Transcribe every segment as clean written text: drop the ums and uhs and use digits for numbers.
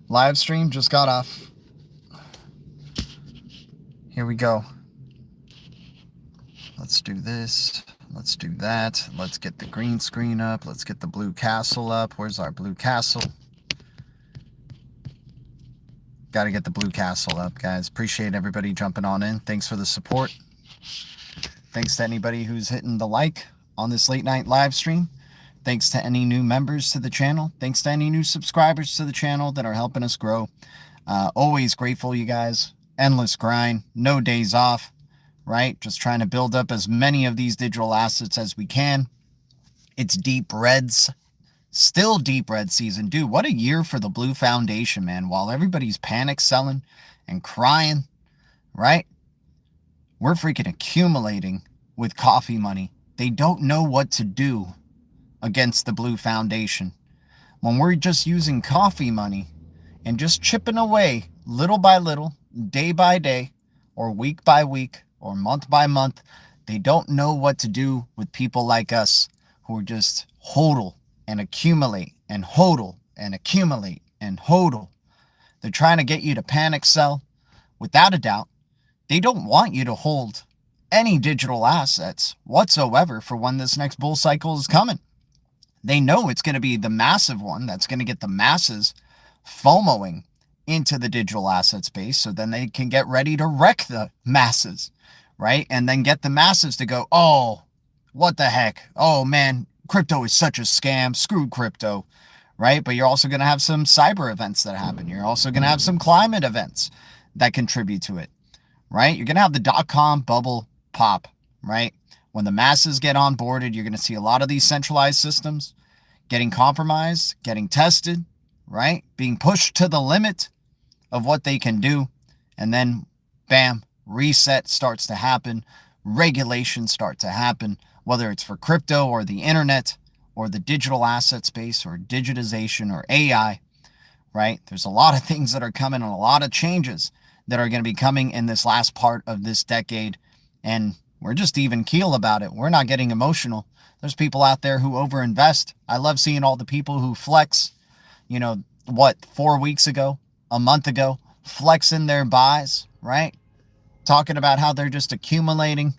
Live stream just got off. Here we go. Let's do this. Let's do that. Let's get the green screen up. Let's get the blue castle up. Where's our blue castle? Got to get the blue castle up, guys. Appreciate everybody jumping on in. Thanks for the support. Thanks to anybody who's hitting the like on this late night live stream. Thanks to any new members to the channel. Thanks to any new subscribers to the channel that are helping us grow. Always grateful, you guys. Endless grind. No days off, right? Just trying to build up as many of these digital assets as we can. It's deep reds. Still deep red season. Dude, what a year for the Blue Foundation, man. While everybody's panic selling and crying, right? We're freaking accumulating with coffee money. They don't know what to do against the Blue Foundation. When we're just using coffee money and just chipping away little by little, day by day, or week by week, or month by month, they don't know what to do with people like us who are just hodl and accumulate and hodl and accumulate and hodl. They're trying to get you to panic sell. Without a doubt, they don't want you to hold any digital assets whatsoever for when this next bull cycle is coming. They know it's going to be the massive one that's going to get the masses FOMOing into the digital asset space, so then they can get ready to wreck the masses, right? And then get the masses to go, oh, what the heck? Oh, man, crypto is such a scam. Screw crypto, right? But you're also going to have some cyber events that happen. You're also going to have some climate events that contribute to it, right? You're going to have the dot-com bubble pop, right? When the masses get onboarded, you're going to see a lot of these centralized systems getting compromised, getting tested, right? Being pushed to the limit of what they can do. And then, bam, reset starts to happen. Regulations start to happen, whether it's for crypto or the internet or the digital asset space or digitization or AI, right? There's a lot of things that are coming and a lot of changes that are going to be coming in this last part of this decade. And we're just even keel about it. We're not getting emotional. There's people out there who overinvest. I love seeing all the people who flex, 4 weeks ago, a month ago, flexing their buys, right? Talking about how they're just accumulating,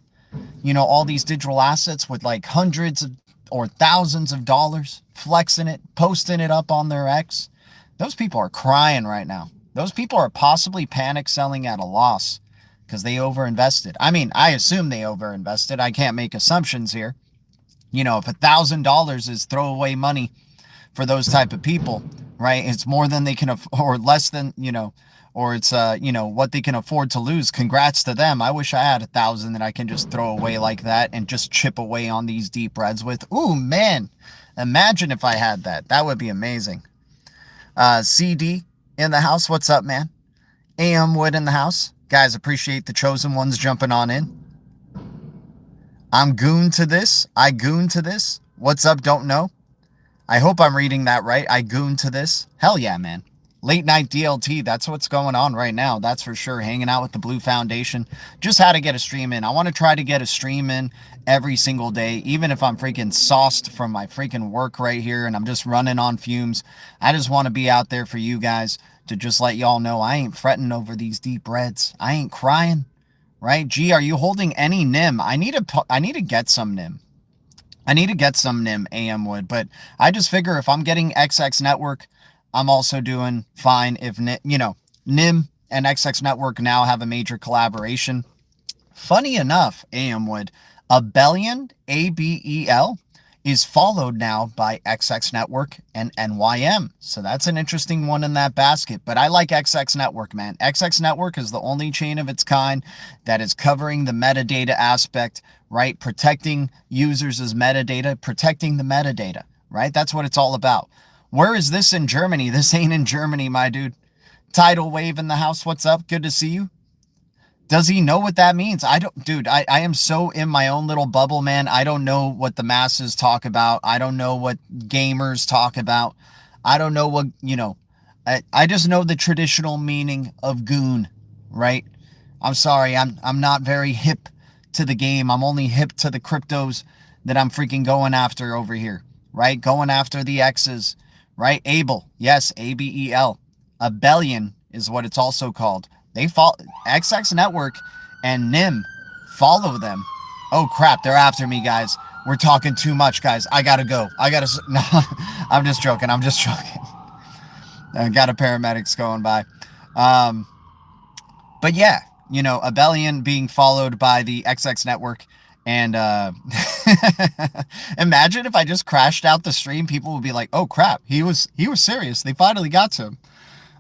all these digital assets with like hundreds of or thousands of dollars, flexing it, posting it up on their X. Those people are crying right now. Those people are possibly panic selling at a loss because they overinvested. I mean, I assume they overinvested. I can't make assumptions here. If $1,000 is throwaway money for those type of people, right? It's more than they can afford, or less than, or it's, what they can afford to lose. Congrats to them. I wish I had 1,000 that I can just throw away like that and just chip away on these deep reds with. Ooh, man, imagine if I had that. That would be amazing. CD in the house. What's up, man? AM Wood in the house. Guys, appreciate the chosen ones jumping on in. I'm goon to this. I goon to this. What's up? Don't know. I hope I'm reading that right. I goon to this. Hell yeah, man. Late night DLT. That's what's going on right now. That's for sure. Hanging out with the Blue Foundation. Just had to get a stream in. I want to try to get a stream in every single day, even if I'm freaking sauced from my freaking work right here and I'm just running on fumes. I just want to be out there for you guys to just let y'all know I ain't fretting over these deep reds. I ain't crying, right? Gee, are you holding any NIM? I need to get some NIM. I need to get some NIM, AM Wood, but I just figure if I'm getting XX Network, I'm also doing fine. If, NIM and XX Network now have a major collaboration. Funny enough, AM Wood, Abelian, ABEL, is followed now by XX Network and NYM. So that's an interesting one in that basket. But I like XX Network, man. XX Network is the only chain of its kind that is covering the metadata aspect, right? Protecting users as metadata, protecting the metadata, right? That's what it's all about. Where is this in Germany? This ain't in Germany, my dude. Tidal Wave in the house. What's up? Good to see you. Does he know what that means? I don't, dude, I am so in my own little bubble, man. I don't know what the masses talk about. I don't know what gamers talk about. I don't know what, I just know the traditional meaning of goon, right? I'm sorry. I'm not very hip to the game. I'm only hip to the cryptos that I'm freaking going after over here, right? Going after the X's, right? Abel. Yes, ABEL. Abelian is what it's also called. They follow XX Network and NIM follow them. Oh crap, they're after me, guys. We're talking too much, guys. I gotta go. No, I'm just joking. I'm just joking. I got a paramedics going by. But yeah, you know, Abelian being followed by the XX Network. And imagine if I just crashed out the stream, people would be like, oh crap, he was serious. They finally got to him.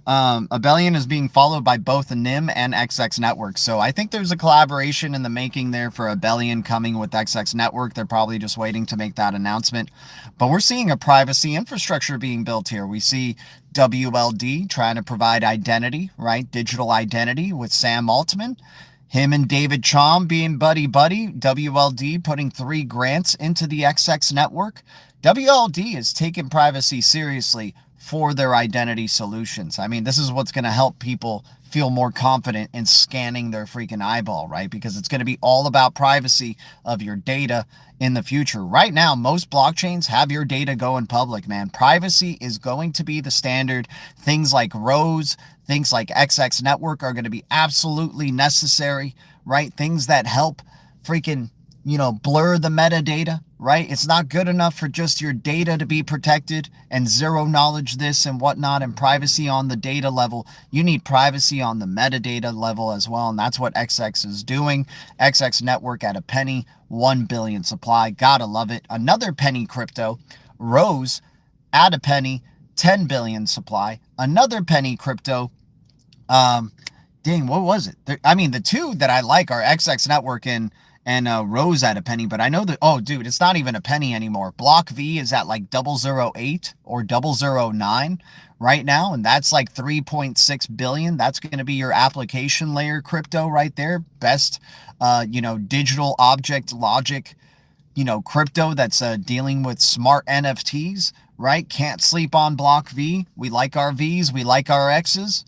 Abelian is being followed by both NIM and XX Network. So I think there's a collaboration in the making there for Abelian coming with XX Network. They're probably just waiting to make that announcement. But we're seeing a privacy infrastructure being built here. We see WLD trying to provide identity, right? Digital identity with Sam Altman. Him and David Chaum being buddy-buddy. WLD putting 3 grants into the XX Network. WLD is taking privacy seriously for their identity solutions. I mean, this is what's going to help people feel more confident in scanning their freaking eyeball, right? Because it's going to be all about privacy of your data in the future. Right now, most blockchains have your data going public, man. Privacy is going to be the standard. Things like Rose, things like XX Network are going to be absolutely necessary, right? Things that help freaking, you know, blur the metadata, right? It's not good enough for just your data to be protected and zero knowledge this and whatnot and privacy on the data level. You need privacy on the metadata level as well. And that's what XX is doing. XX Network at a penny, 1 billion supply. Gotta love it. Another penny crypto, Rose at a penny, 10 billion supply. Another penny crypto, dang, what was it? I mean, the two that I like are XX Network and Rose at a penny, but I know that, oh dude, it's not even a penny anymore. Block V is at like 008 or 009 right now, and that's like 3.6 billion. That's going to be your application layer crypto right there. Best you know, digital object logic, you know, crypto that's dealing with smart NFTs, right? Can't sleep on Block V. We like our Vs, we like our X's.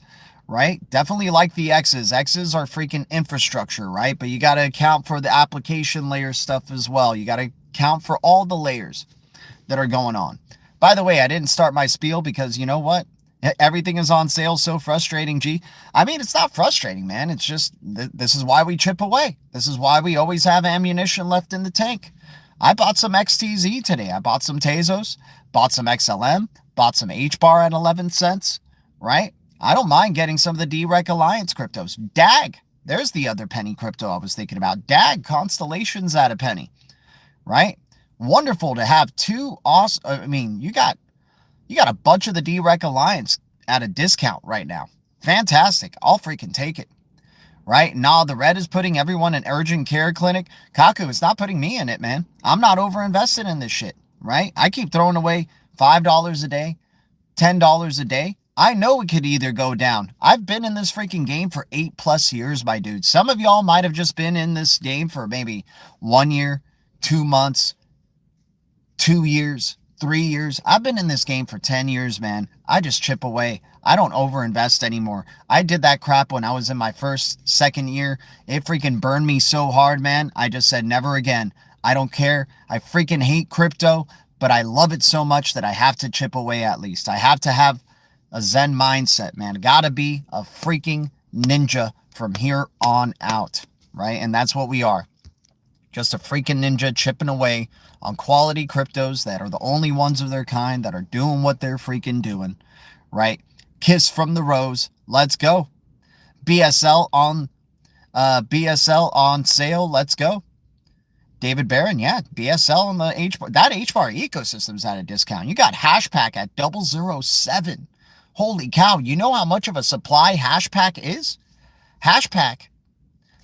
Right? Definitely like the X's. X's are freaking infrastructure, right? But you got to account for the application layer stuff as well. You got to account for all the layers that are going on. By the way, I didn't start my spiel because you know what? Everything is on sale. So frustrating, G. I mean, it's not frustrating, man. It's just, this is why we chip away. This is why we always have ammunition left in the tank. I bought some XTZ today. I bought some Tezos, bought some XLM, bought some HBAR at 11 cents, right? I don't mind getting some of the DREC Alliance cryptos. DAG, there's the other penny crypto I was thinking about. DAG, Constellations at a penny, right? Wonderful to have two awesome, I mean, you got a bunch of the DREC Alliance at a discount right now. Fantastic. I'll freaking take it, right? Nah, the red is putting everyone in urgent care clinic. Kaku, it's not putting me in it, man. I'm not over invested in this shit, right? I keep throwing away $5 a day, $10 a day. I know it could either go down. I've been in this freaking game for 8+ years, my dude. Some of y'all might have just been in this game for maybe 1 year, 2 months, 2 years, 3 years. I've been in this game for 10 years, man. I just chip away. I don't overinvest anymore. I did that crap when I was in my first, second year. It freaking burned me so hard, man. I just said never again. I don't care. I freaking hate crypto, but I love it so much that I have to chip away at least. I have to have a Zen mindset, man. Gotta be a freaking ninja from here on out, right? And that's what we are. Just a freaking ninja chipping away on quality cryptos that are the only ones of their kind that are doing what they're freaking doing, right? Kiss from the rose. Let's go. BSL on sale. Let's go. David Barron, yeah, BSL on the HBAR. That HBAR ecosystem's at a discount. You got Hashpack at 007. Holy cow, you know how much of a supply Hashpack is? Hashpack,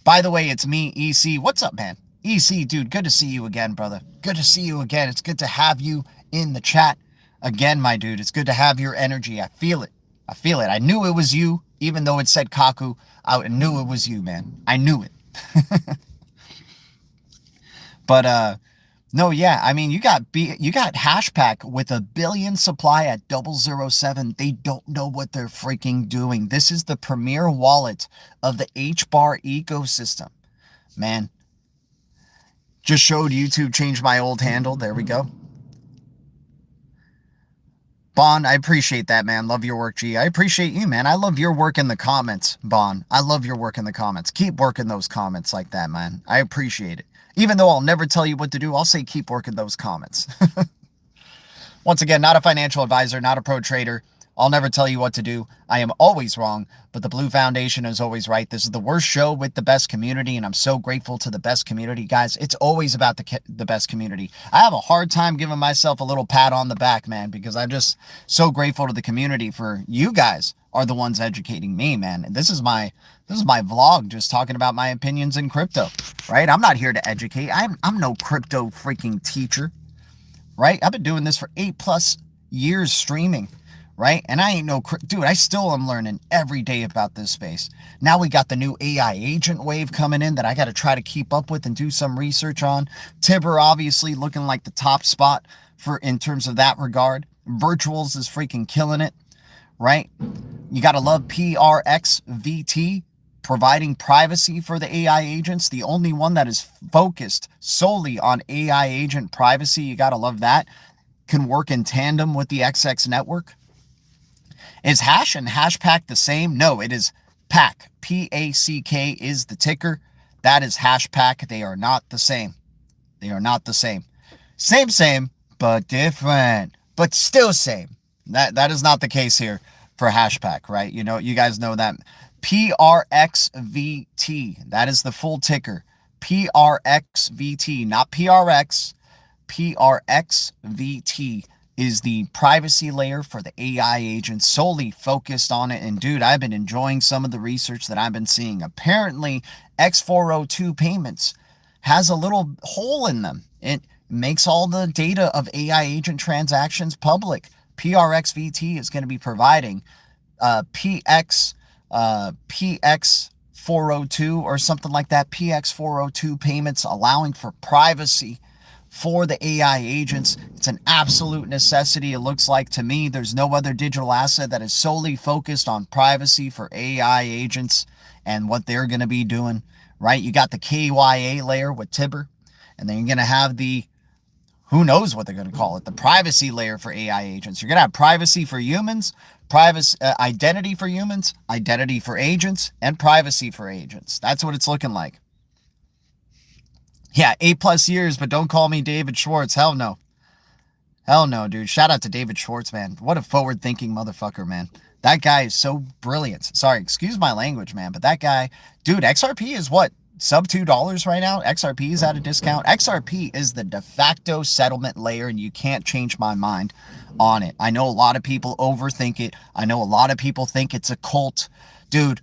by the way, it's me, EC. What's up, man? EC, dude, good to see you again, brother. Good to see you again. It's good to have you in the chat again, my dude. It's good to have your energy. I feel it. I feel it. I knew it was you, even though it said Kaku. I knew it was you, man. I knew it. But, no, yeah, I mean, you got Hashpack with 1 billion supply at 007. They don't know what they're freaking doing. This is the premier wallet of the HBAR ecosystem. Man, just showed YouTube change my old handle. There we go. Bon, I appreciate that, man. Love your work, G. I appreciate you, man. I love your work in the comments, Bon. I love your work in the comments. Keep working those comments like that, man. I appreciate it. Even though I'll never tell you what to do, I'll say keep working those comments. Once again, not a financial advisor, not a pro trader. I'll never tell you what to do. I am always wrong, but the Blue Foundation is always right. This is the worst show with the best community, and I'm so grateful to the best community. Guys, it's always about the best community. I have a hard time giving myself a little pat on the back, man, because I'm just so grateful to the community for you guys are the ones educating me, man. And this is my vlog just talking about my opinions in crypto, right? I'm not here to educate. I'm no crypto freaking teacher, right? I've been doing this for 8+ years streaming, right? And I ain't no, dude, I still am learning every day about this space. Now we got the new AI agent wave coming in that I got to try to keep up with and do some research on. TIBBIR obviously looking like the top spot in terms of that regard. Virtuals is freaking killing it, right? You got to love PRXVT providing privacy for the AI agents. The only one that is focused solely on AI agent privacy. You got to love that. Can work in tandem with the XX network. Is Hash and Hashpack the same? No, it is PAC. P-A-C-K is the ticker. That is Hashpack. They are not the same. They are not the same. Same, but different. But still same. That is not the case here for Hashpack, right? You know, you guys know that. PRXVT. That is the full ticker. PRXVT, not PRX. PRXVT is the privacy layer for the AI agents, solely focused on it. And dude, I've been enjoying some of the research that I've been seeing. Apparently, X402 payments has a little hole in them. It makes all the data of AI agent transactions public. PRXVT is going to be providing PX 402 or something like that. PX 402 payments allowing for privacy for the AI agents. It's an absolute necessity. It looks like to me there's no other digital asset that is solely focused on privacy for AI agents and what they're going to be doing, right? You got the KYA layer with TIBBIR, and then you're going to have the, who knows what they're going to call it, the privacy layer for AI agents. You're going to have privacy for humans, identity for humans, identity for agents, and privacy for agents. That's what it's looking like. Yeah, 8+ years, but don't call me David Schwartz. Hell no. Hell no, dude. Shout out to David Schwartz, man. What a forward-thinking motherfucker, man. That guy is so brilliant. Sorry, excuse my language, man, but that guy, dude, XRP is what? Sub $2 right now? XRP is at a discount. XRP is the de facto settlement layer, and you can't change my mind on it. I know a lot of people overthink it. I know a lot of people think it's a cult. Dude,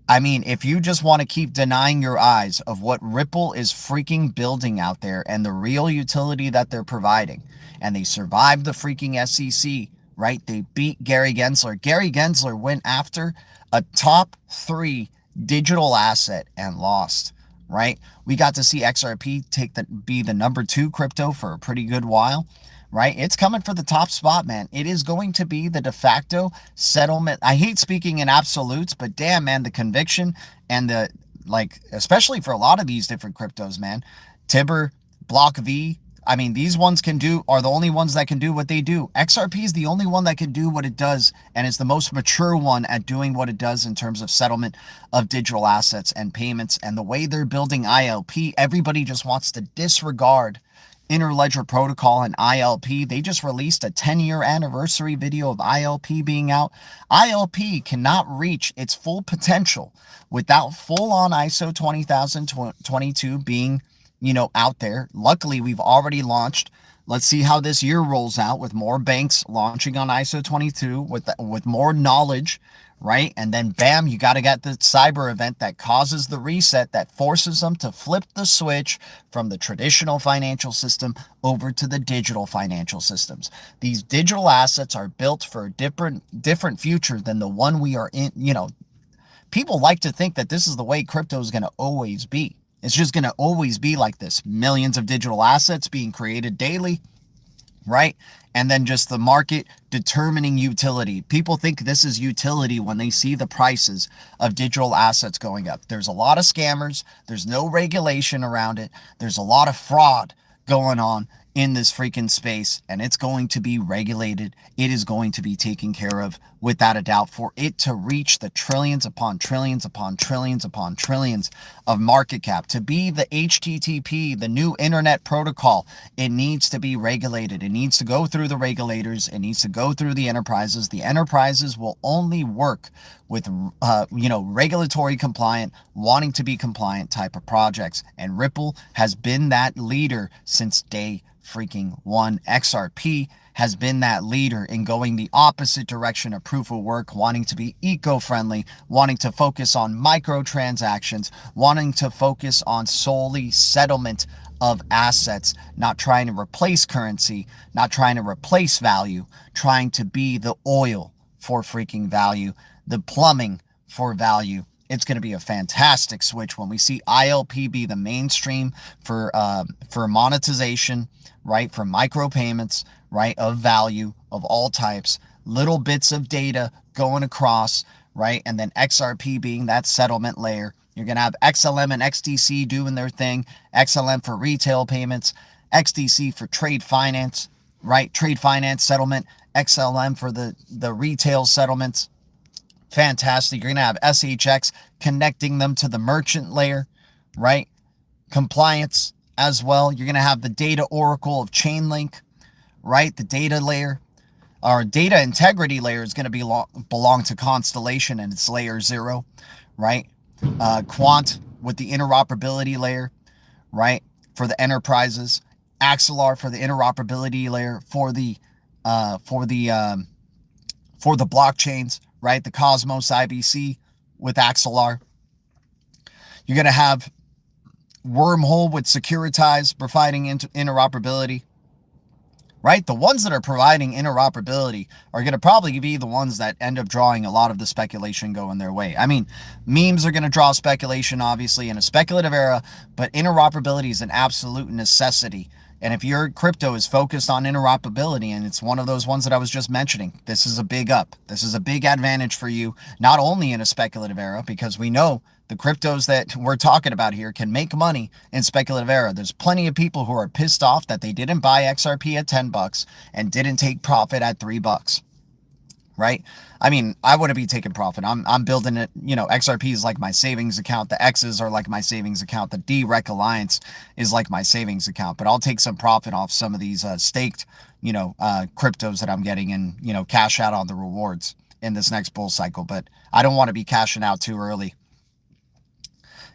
I mean, if you just want to keep denying your eyes of what Ripple is freaking building out there and the real utility that they're providing, and they survived the freaking SEC, right? They beat Gary Gensler. Gary Gensler went after a top 3 digital asset and lost, right? We got to see XRP be the number 2 crypto for a pretty good while, right? It's coming for the top spot, man. It is going to be the de facto settlement. I hate speaking in absolutes, but damn, man, the conviction and the, like, especially for a lot of these different cryptos, man. TIBBIR, Block V, I mean, these ones are the only ones that can do what they do. XRP is the only one that can do what it does, and it's the most mature one at doing what it does in terms of settlement of digital assets and payments. And the way they're building ILP, everybody just wants to disregard Interledger Protocol and ILP. They just released a 10-year anniversary video of ILP being out. ILP cannot reach its full potential without full-on ISO 20022 being, you know, out there. Luckily, we've already launched. Let's see how this year rolls out with more banks launching on ISO 22 with more knowledge, right? And then bam, you got to get the cyber event that causes the reset that forces them to flip the switch from the traditional financial system over to the digital financial systems. These digital assets are built for a different future than the one we are in. You know, people like to think that this is the way crypto is going to always be. It's just going to always be like this. Millions of digital assets being created daily, right? And then just the market determining utility. People think this is utility when they see the prices of digital assets going up. There's a lot of scammers. There's no regulation around it. There's a lot of fraud going on in this freaking space, and it's going to be regulated. It is going to be taken care of without a doubt. For it to reach the trillions upon trillions upon trillions upon trillions of market cap, to be the HTTP, the new internet protocol, it needs to be regulated. It needs to go through the regulators. It needs to go through the enterprises. The enterprises will only work with regulatory compliant, wanting to be compliant type of projects, and Ripple has been that leader since day freaking one. XRP has been that leader in going the opposite direction of proof of work, wanting to be eco-friendly, wanting to focus on microtransactions, wanting to focus on solely settlement of assets, not trying to replace currency, not trying to replace value, trying to be the oil for freaking value, the plumbing for value. It's going to be a fantastic switch when we see ILP be the mainstream for monetization, right? For micropayments, right? Of value of all types, little bits of data going across, right? And then XRP being that settlement layer. You're going to have XLM and XDC doing their thing. XLM for retail payments, XDC for trade finance, right? Trade finance settlement, XLM for the retail settlements. Fantastic. You're going to have SHX connecting them to the merchant layer, right? Compliance as well. You're going to have the data oracle of Chainlink, right? The data layer, or data integrity layer, is going to belong to Constellation and it's layer 0, right? Quant with the interoperability layer, right? For the enterprises. Axelar for the interoperability layer for the blockchains, right? The Cosmos IBC with Axelar. You're going to have Wormhole with Securitize providing interoperability, right? The ones that are providing interoperability are going to probably be the ones that end up drawing a lot of the speculation going their way. I mean, memes are going to draw speculation, obviously, in a speculative era, but interoperability is an absolute necessity. And if your crypto is focused on interoperability, and it's one of those ones that I was just mentioning, this is a big up. This is a big advantage for you, not only in a speculative era, because we know the cryptos that we're talking about here can make money in speculative era. There's plenty of people who are pissed off that they didn't buy XRP at 10 bucks and didn't take profit at 3 bucks. Right? I mean, I wouldn't be taking profit. I'm building it. XRP is like my savings account. The X's are like my savings account. The DREC Alliance is like my savings account. But I'll take some profit off some of these staked, cryptos that I'm getting and, cash out on the rewards in this next bull cycle. But I don't want to be cashing out too early.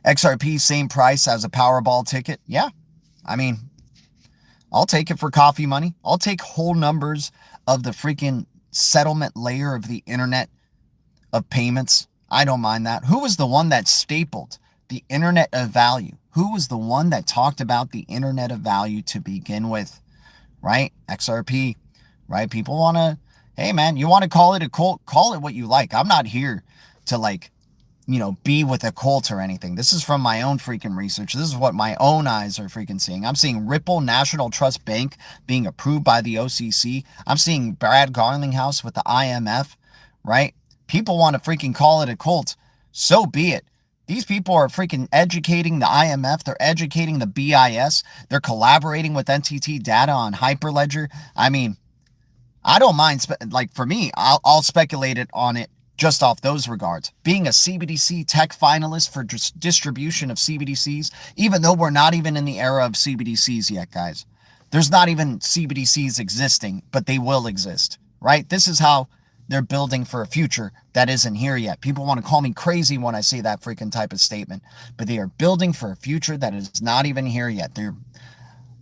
XRP, same price as a Powerball ticket. Yeah. I mean, I'll take it for coffee money. I'll take whole numbers of the freaking settlement layer of the internet of payments. I don't mind that. Who was the one that stapled the internet of value? Who was the one that talked about the internet of value to begin with? Right? XRP, right? People want to, hey man, you want to call it a cult? Call it what you like. I'm not here to be with a cult or anything. This is from my own freaking research. This is what my own eyes are freaking seeing. I'm seeing Ripple National Trust Bank being approved by the OCC. I'm seeing Brad Garlinghouse with the IMF, right? People want to freaking call it a cult. So be it. These people are freaking educating the IMF. They're educating the BIS. They're collaborating with NTT Data on Hyperledger. I mean, I don't mind. For me, I'll speculate it on it just off those regards. Being a CBDC tech finalist for distribution of CBDCs, even though we're not even in the era of CBDCs yet, guys. There's not even CBDCs existing, but they will exist, right? This is how they're building for a future that isn't here yet. People want to call me crazy when I say that freaking type of statement, but they are building for a future that is not even here yet. They're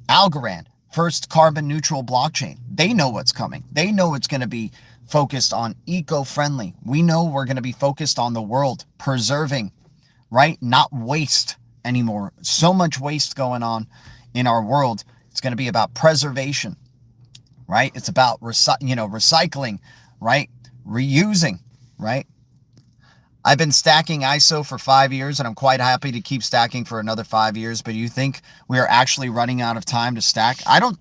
Algorand, first carbon neutral blockchain. They know what's coming. They know it's going to be focused on eco-friendly. We know we're going to be focused on the world preserving, right? Not waste anymore. So much waste going on in our world. It's going to be about preservation, right? It's about recycling, right? Reusing, right? I've been stacking ISO for 5 years, and I'm quite happy to keep stacking for another 5 years. But you think we are actually running out of time to stack? I don't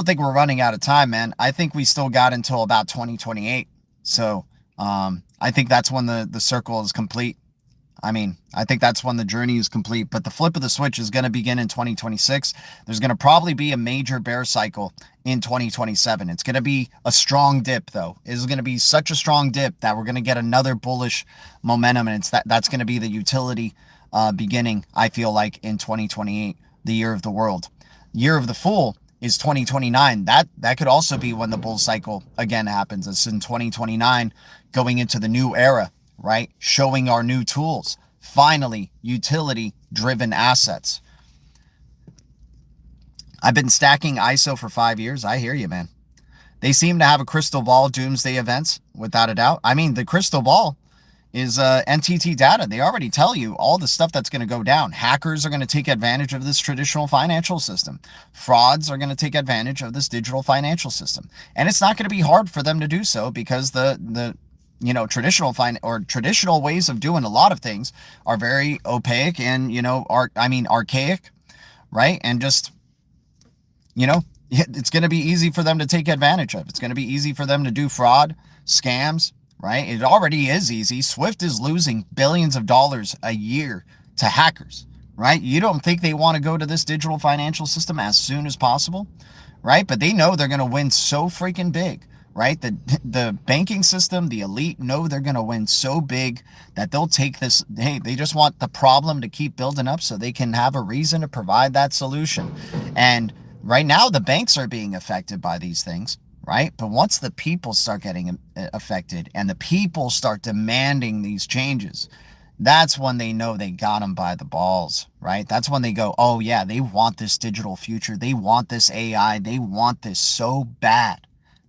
think we're running out of time, man. I think we still got until about 2028. So I think that's when the circle is complete. I mean, I think that's when the journey is complete. But the flip of the switch is going to begin in 2026. There's going to probably be a major bear cycle in 2027. It's going to be a strong dip, though. It's going to be such a strong dip that we're going to get another bullish momentum, and that's going to be the utility beginning, I feel like, in 2028, the year of the world. Year of the Fool is 2029. That could also be when the bull cycle again happens. It's in 2029, going into the new era, right? Showing our new tools. Finally, utility-driven assets. I've been stacking ISO for 5 years. I hear you, man. They seem to have a crystal ball doomsday events, without a doubt. I mean, the crystal ball is NTT data. They already tell you all the stuff that's going to go down. Hackers are going to take advantage of this traditional financial system. Frauds are going to take advantage of this digital financial system. And it's not going to be hard for them to do so, because the traditional ways of doing a lot of things are very opaque and, archaic, right? And just, it's going to be easy for them to take advantage of. It's going to be easy for them to do fraud, scams, right? It already is easy. Swift is losing billions of dollars a year to hackers, right? You don't think they want to go to this digital financial system as soon as possible, right? But they know they're going to win so freaking big, right? The banking system, the elite know they're going to win so big that they'll take this. Hey, they just want the problem to keep building up so they can have a reason to provide that solution. And right now, the banks are being affected by these things, right? But once the people start getting affected and the people start demanding these changes, that's when they know they got them by the balls, right? That's when they go, oh yeah, they want this digital future. They want this AI. They want this so bad.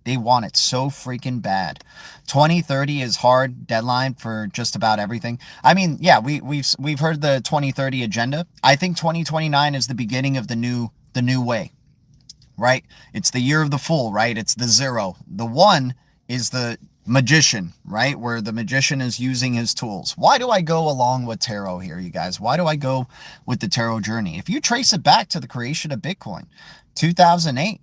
They want it so freaking bad. 2030 is hard deadline for just about everything. I mean, yeah, we've heard the 2030 agenda. I think 2029 is the beginning of the new way. Right? It's the year of the fool, right? It's the 0. The 1 is the magician, right? Where the magician is using his tools. Why do I go along with tarot here, you guys? Why do I go with the tarot journey? If you trace it back to the creation of Bitcoin, 2008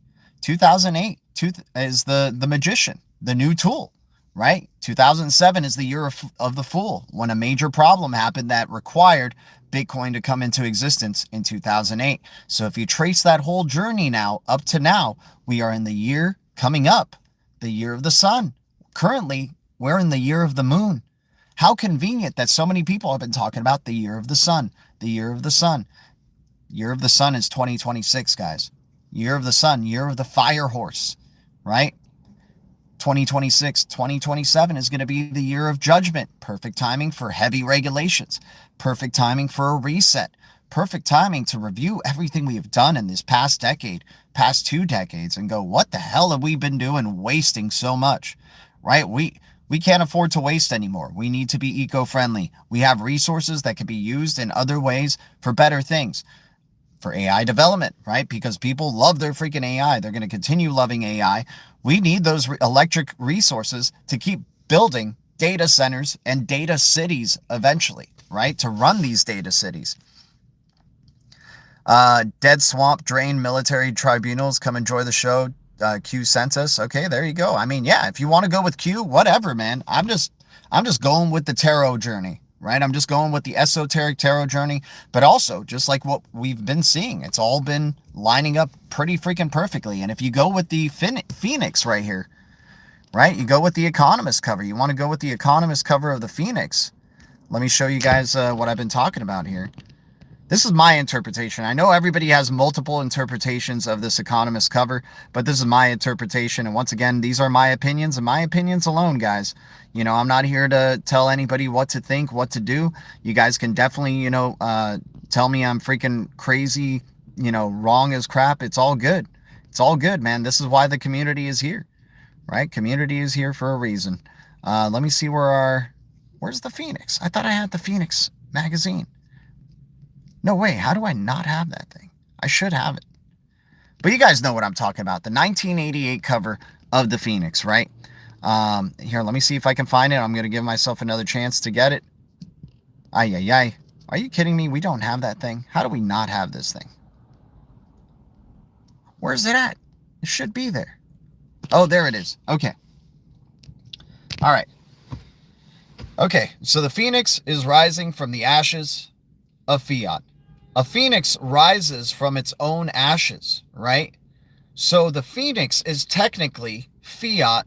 is the magician, the new tool, right? 2007 is the year of the fool, when a major problem happened that required Bitcoin to come into existence in 2008. So if you trace that whole journey now, up to now, we are in the year coming up, the year of the sun. Currently, we're in the year of the moon. How convenient that so many people have been talking about the year of the sun, the year of the sun. Year of the sun is 2026, guys. Year of the sun, year of the fire horse, right? 2026, 2027 is going to be the year of judgment. Perfect timing for heavy regulations. Perfect timing for a reset. Perfect timing to review everything we have done in this past decade, past 2 decades, and go, what the hell have we been doing wasting so much, right? We can't afford to waste anymore. We need to be eco-friendly. We have resources that can be used in other ways for better things. For AI development, right? Because people love their freaking AI. They're going to continue loving AI. We need those electric resources to keep building data centers and data cities eventually, right? To run these data cities. Dead swamp, drain military tribunals. Come enjoy the show. Q sent us. Okay, there you go. I mean, yeah, if you want to go with Q, whatever, man. I'm just going with the tarot journey. Right? I'm just going with the esoteric tarot journey, but also just like what we've been seeing, it's all been lining up pretty freaking perfectly. And if you go with the Phoenix right here, right? You go with the Economist cover. You want to go with the Economist cover of the Phoenix. Let me show you guys what I've been talking about here. This is my interpretation. I know everybody has multiple interpretations of this Economist cover, but this is my interpretation. And once again, these are my opinions and my opinions alone, guys. I'm not here to tell anybody what to think, what to do. You guys can definitely, tell me I'm freaking crazy, wrong as crap. It's all good. It's all good, man. This is why the community is here, right? Community is here for a reason. Let me see where's the Phoenix? I thought I had the Phoenix magazine. No way. How do I not have that thing? I should have it. But you guys know what I'm talking about. The 1988 cover of the Phoenix, right? Here, let me see if I can find it. I'm going to give myself another chance to get it. Ay, ay, ay. Are you kidding me? We don't have that thing. How do we not have this thing? Where's it at? It should be there. Oh, there it is. Okay. All right. Okay, so the phoenix is rising from the ashes of fiat. A phoenix rises from its own ashes, right? So the phoenix is technically fiat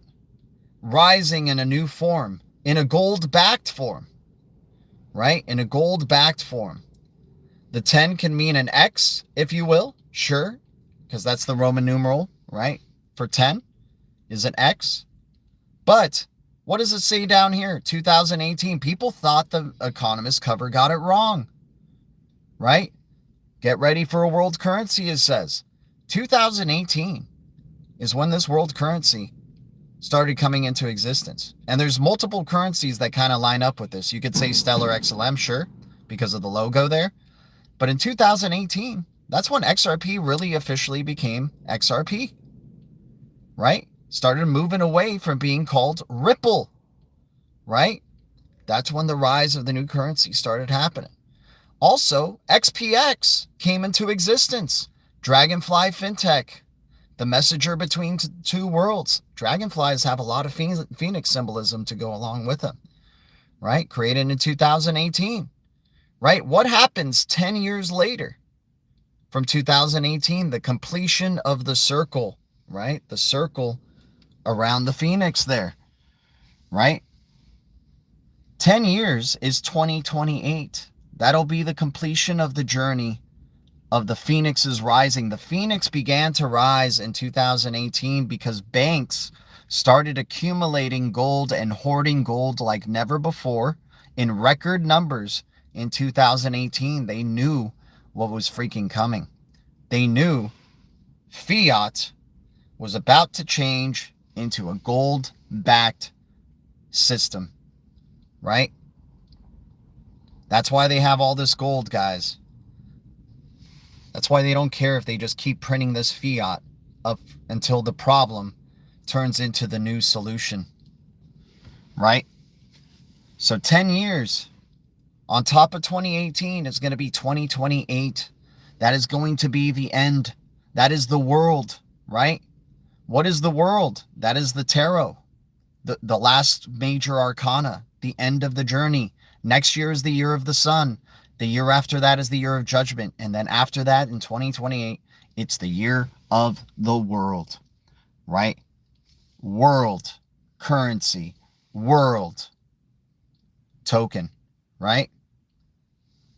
rising in a new form, in a gold-backed form, right? In a gold-backed form. The 10 can mean an X, if you will, sure, because that's the Roman numeral, right? For 10 is an X. But what does it say down here? 2018. People thought the Economist cover got it wrong, right? Get ready for a world currency, it says. 2018 is when this world currency started coming into existence. And there's multiple currencies that kind of line up with this. You could say Stellar XLM, sure, because of the logo there. But in 2018, that's when XRP really officially became XRP, right? Started moving away from being called Ripple, right? That's when the rise of the new currency started happening. Also, XPX came into existence. Dragonfly FinTech, the messenger between two worlds. Dragonflies have a lot of phoenix symbolism to go along with them, right? Created in 2018, right? What happens 10 years later from 2018? The completion of the circle, right? The circle around the phoenix there, right? 10 years is 2028. That'll be the completion of the journey of the phoenix's rising. The phoenix began to rise in 2018 because banks started accumulating gold and hoarding gold like never before in record numbers in 2018. They knew what was freaking coming. They knew fiat was about to change into a gold-backed system, right? That's why they have all this gold, guys. That's why they don't care if they just keep printing this fiat up until the problem turns into the new solution, right? So 10 years on top of 2018 is going to be 2028. That is going to be the end. That is the world, right? What is the world? That is the tarot, the last major arcana, the end of the journey. Next year is the year of the sun. The year after that is the year of judgment. And then after that, in 2028, it's the year of the world, right? World currency, world token, right?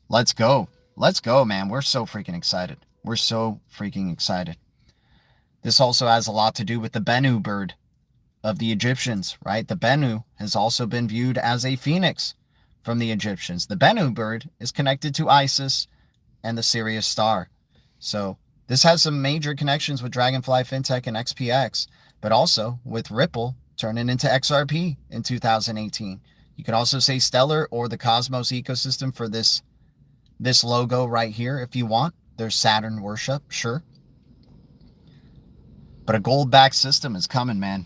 Let's go. Let's go, man. We're so freaking excited. We're so freaking excited. This also has a lot to do with the Bennu bird of the Egyptians, right? The Bennu has also been viewed as a phoenix from the Egyptians. The Bennu bird is connected to Isis and the Sirius star. So this has some major connections with Dragonfly FinTech and XPX, but also with Ripple turning into XRP in 2018. You could also say Stellar or the Cosmos ecosystem for this logo right here if you want. There's Saturn worship, sure. But a gold-backed system is coming, man.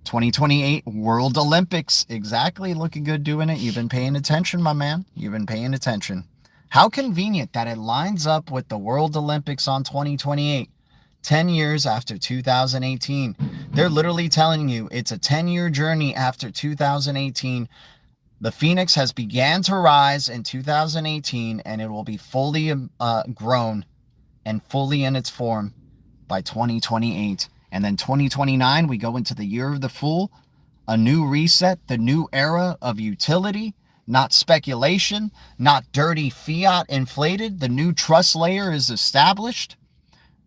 2028 World Olympics. Exactly. Looking good doing it. You've been paying attention, my man. You've been paying attention. How convenient that it lines up with the World Olympics on 2028. 10 years after 2018. They're literally telling you it's a 10-year journey after 2018. The Phoenix has began to rise in 2018, and it will be fully grown and fully in its form by 2028. And then 2029, we go into the year of the Fool, a new reset, the new era of utility, not speculation, not dirty fiat inflated. The new trust layer is established,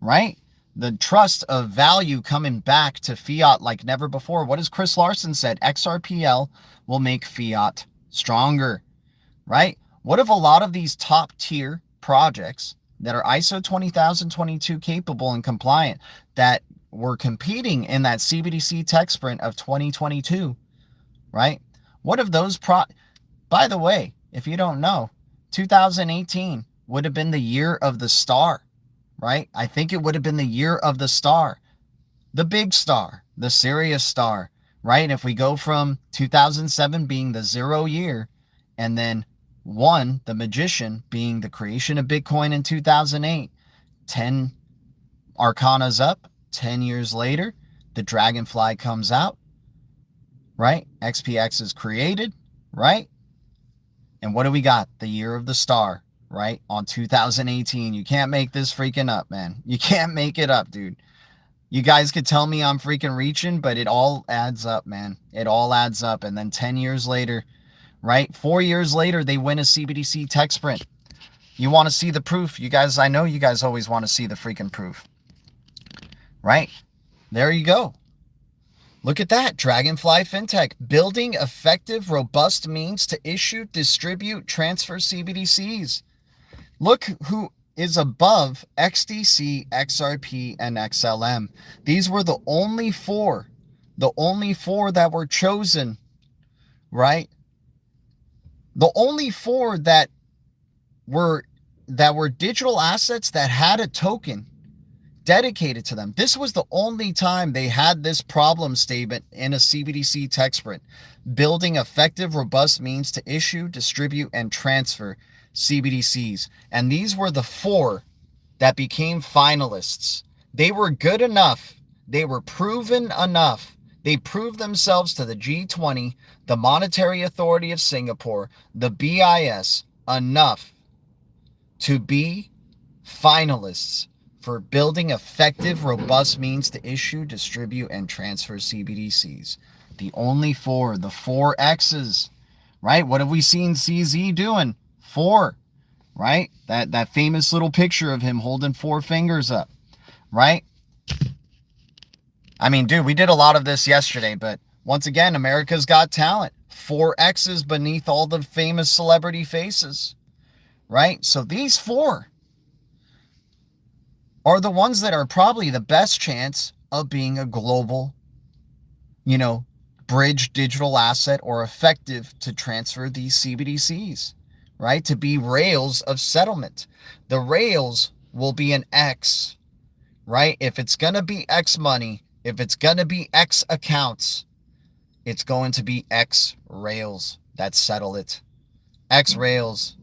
right? The trust of value coming back to fiat like never before. What has Chris Larson said? XRPL will make fiat stronger, right? What if a lot of these top tier projects that are ISO 20022 capable and compliant that were competing in that CBDC tech sprint of 2022, right? What if those by the way, if you don't know, 2018 would have been the year of the star, right? I think it would have been the year of the star, the big star, the Sirius star, right? If we go from 2007 being the 0 year, and then 1, the magician, being the creation of Bitcoin in 2008, 10 arcanas up, 10 years later, the dragonfly comes out, right? XPX is created, right? And what do we got? The year of the star, right? On 2018. You can't make this freaking up, man. You can't make it up, dude. You guys could tell me I'm freaking reaching, but it all adds up, man. It all adds up. And then 10 years later, right? 4 years later, they win a CBDC tech sprint. You want to see the proof? You guys, I know you guys always want to see the freaking proof, right? There you go. Look at that. Dragonfly FinTech, building effective, robust means to issue, distribute, transfer CBDCs. Look who is above XDC, XRP, and XLM. These were the only four that were chosen, right? The only four that were digital assets that had a token dedicated to them. This was the only time they had this problem statement in a CBDC tech sprint. Building effective, robust means to issue, distribute, and transfer CBDCs. And these were the four that became finalists. They were good enough. They were proven enough. They proved themselves to the G20, the Monetary Authority of Singapore, the BIS, enough to be finalists for building effective, robust means to issue, distribute, and transfer CBDCs. The only four, the 4 X's, right? What have we seen CZ doing? 4, right? That famous little picture of him holding 4 fingers up, right? I mean, dude, we did a lot of this yesterday, but once again, America's Got Talent. 4 X's beneath all the famous celebrity faces, right? So these 4 are the ones that are probably the best chance of being a global, bridge digital asset or effective to transfer these CBDCs, right? To be rails of settlement. The rails will be an X, right? If it's going to be X money, if it's going to be X accounts, it's going to be X rails that settle it. X rails.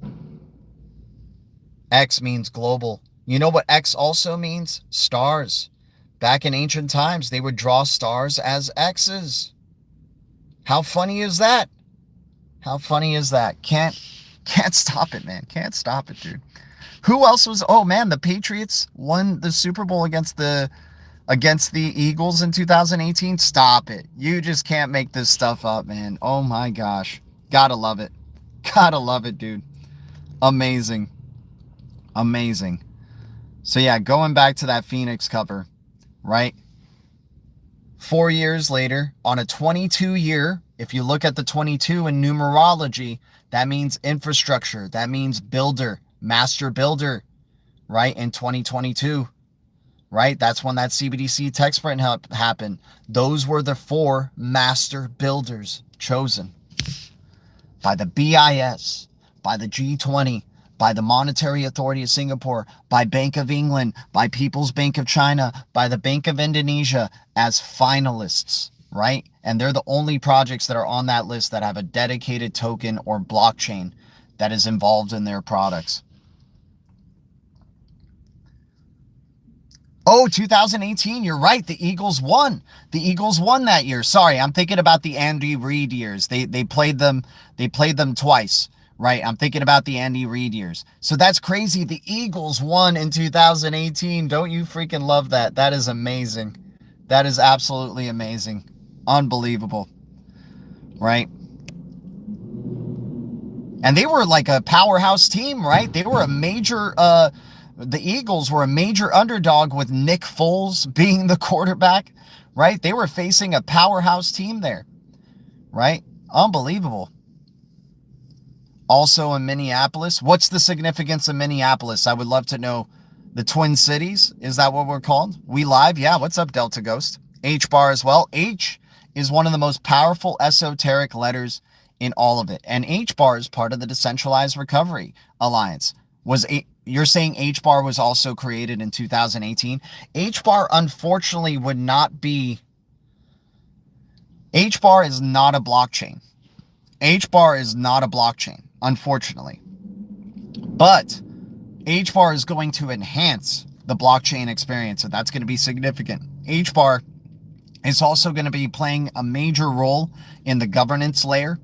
X means global. You know what X also means? Stars. Back in ancient times, they would draw stars as X's. How funny is that? How funny is that? Can't stop it, man. Can't stop it, dude. Who else was? Oh man, the Patriots won the Super Bowl against the Eagles in 2018. Stop it. You just can't make this stuff up, man. Oh my gosh. Gotta love it. Gotta love it, dude. Amazing. Amazing. So yeah, going back to that Phoenix cover, right? 4 years later, on a 22-year, if you look at the 22 in numerology, that means infrastructure. That means builder, master builder, right? In 2022, right? That's when that CBDC tech sprint happened. Those were the 4 master builders chosen by the BIS, by the G20, by the Monetary Authority of Singapore, by Bank of England, by People's Bank of China, by the Bank of Indonesia as finalists, right? And they're the only projects that are on that list that have a dedicated token or blockchain that is involved in their products. Oh, 2018, you're right. The Eagles won. The Eagles won that year. Sorry, I'm thinking about the Andy Reid years. They played them twice. Right, I'm thinking about the Andy Reid years. So that's crazy. The Eagles won in 2018. Don't you freaking love that? That is amazing. That is absolutely amazing. Unbelievable. Right? And they were like a powerhouse team, right? They were a major, the Eagles were a major underdog with Nick Foles being the quarterback, right? They were facing a powerhouse team there, right? Unbelievable. Also in Minneapolis. What's the significance of Minneapolis? I would love to know. The Twin Cities, is that what we're called? We Live? Yeah, what's up, Delta Ghost? HBAR as well. H is one of the most powerful esoteric letters in all of it. And HBAR is part of the Decentralized Recovery Alliance. You're saying HBAR was also created in 2018? HBAR, unfortunately, would not be... HBAR is not a blockchain. HBAR is not a blockchain, unfortunately. But HBAR is going to enhance the blockchain experience, so that's going to be significant. HBAR is also going to be playing a major role in the governance layer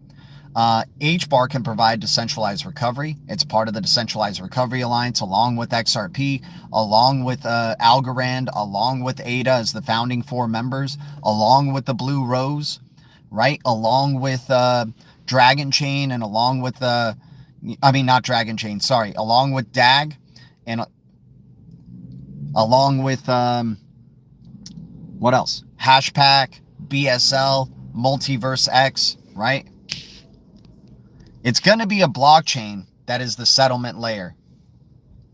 HBAR can provide decentralized recovery. It's part of the Decentralized Recovery Alliance, along with XRP, along with Algorand, along with ADA as the founding 4 members, along with the Blue Rose, right? Along with Dragon Chain, and along with not Dragon Chain, sorry, along with DAG, and along with what else? Hashpack, BSL, Multiverse X, right? It's going to be a blockchain that is the settlement layer.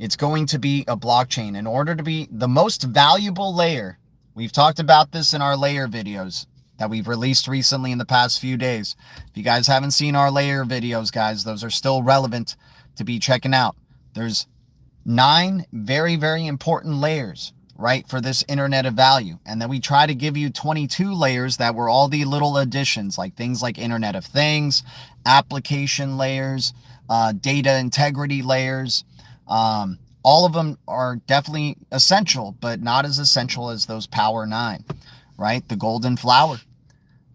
It's going to be a blockchain. In order to be the most valuable layer, we've talked about this in our layer videos that we've released recently in the past few days. If you guys haven't seen our layer videos, guys, those are still relevant to be checking out. There's 9 very, very important layers, right, for this internet of value. And then we try to give you 22 layers that were all the little additions, like things like Internet of Things, application layers, data integrity layers. All of them are definitely essential, but not as essential as those Power 9, right? The golden flower.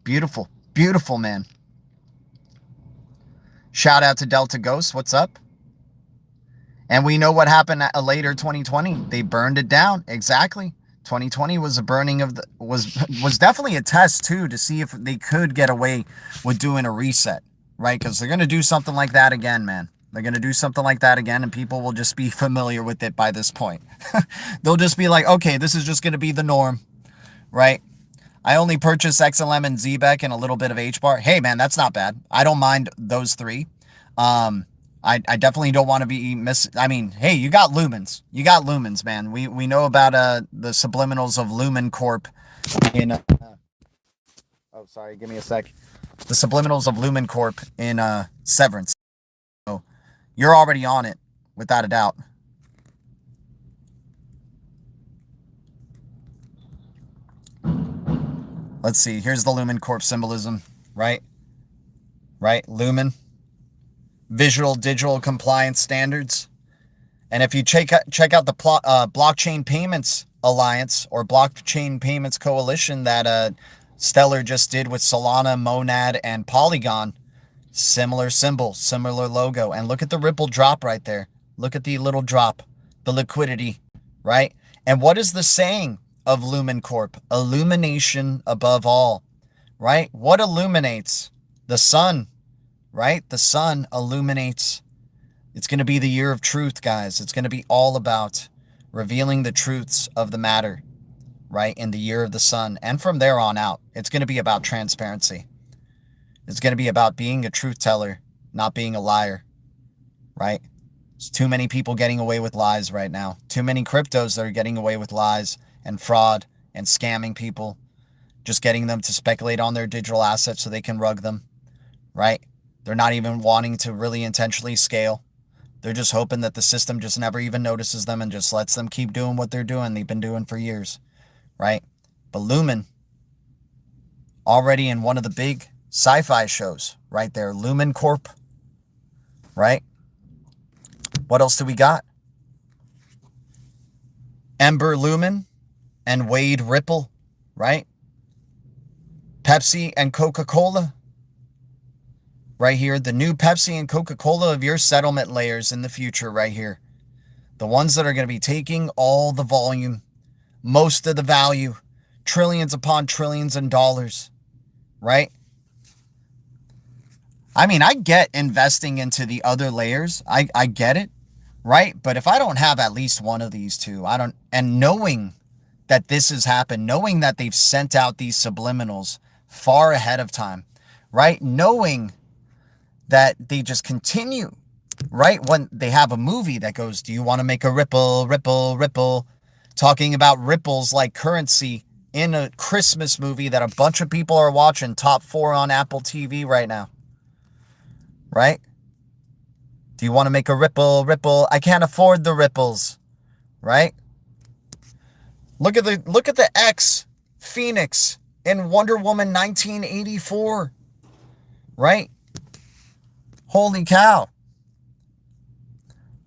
Beautiful, beautiful, man. Shout out to Delta Ghost. What's up? And we know what happened at later 2020. They burned it down. Exactly. 2020 was a burning of the was definitely a test too, to see if they could get away with doing a reset, right? Because they're gonna do something like that again, man. They're gonna do something like that again, and people will just be familiar with it by this point. They'll just be like, okay, this is just gonna be the norm, right? I only purchased XLM and ZBEC and a little bit of HBAR. Hey, man, that's not bad. I don't mind those 3. I definitely don't want to be hey, you got lumens. You got lumens, man. We know about the subliminals of Lumen Corp in oh, sorry, give me a sec. The subliminals of Lumen Corp in Severance. So you're already on it, without a doubt. Let's see. Here's the Lumen Corp symbolism, right? Right? Lumen. Visual Digital Compliance Standards. And if you check out the Blockchain Payments Alliance or Blockchain Payments Coalition that Stellar just did with Solana, Monad, and Polygon, similar symbol, similar logo. And look at the Ripple drop right there. Look at the little drop, the liquidity, right? And what is the saying of Lumen Corp? Illumination above all, right? What illuminates? The sun, right? The sun illuminates. It's going to be the year of truth, guys. It's going to be all about revealing the truths of the matter, right? In the year of the sun. And from there on out, it's going to be about transparency. It's going to be about being a truth teller, not being a liar, right? There's too many people getting away with lies right now. Too many cryptos that are getting away with lies and fraud and scamming people, just getting them to speculate on their digital assets so they can rug them, right? They're not even wanting to really intentionally scale. They're just hoping that the system just never even notices them and just lets them keep doing what they're doing. They've been doing for years, right? But Lumen, already in one of the big sci-fi shows, right there, Lumen Corp, right? What else do we got? Ember Lumen and Wade Ripple, right? Pepsi and Coca-Cola. Right here, the new Pepsi and Coca-Cola of your settlement layers in the future right here. The ones that are going to be taking all the volume, most of the value, trillions upon trillions in dollars, right? I mean, I get investing into the other layers. I get it, right? But if I don't have at least one of these two, and knowing that this has happened, knowing that they've sent out these subliminals far ahead of time, right? Knowing that they just continue, right? When they have a movie that goes, do you want to make a ripple, ripple, ripple? Talking about ripples like currency in a Christmas movie that a bunch of people are watching, top 4 on Apple TV right now, right? Do you want to make a ripple, ripple? I can't afford the ripples, right? Look at the X Phoenix in Wonder Woman 1984, right? Holy cow.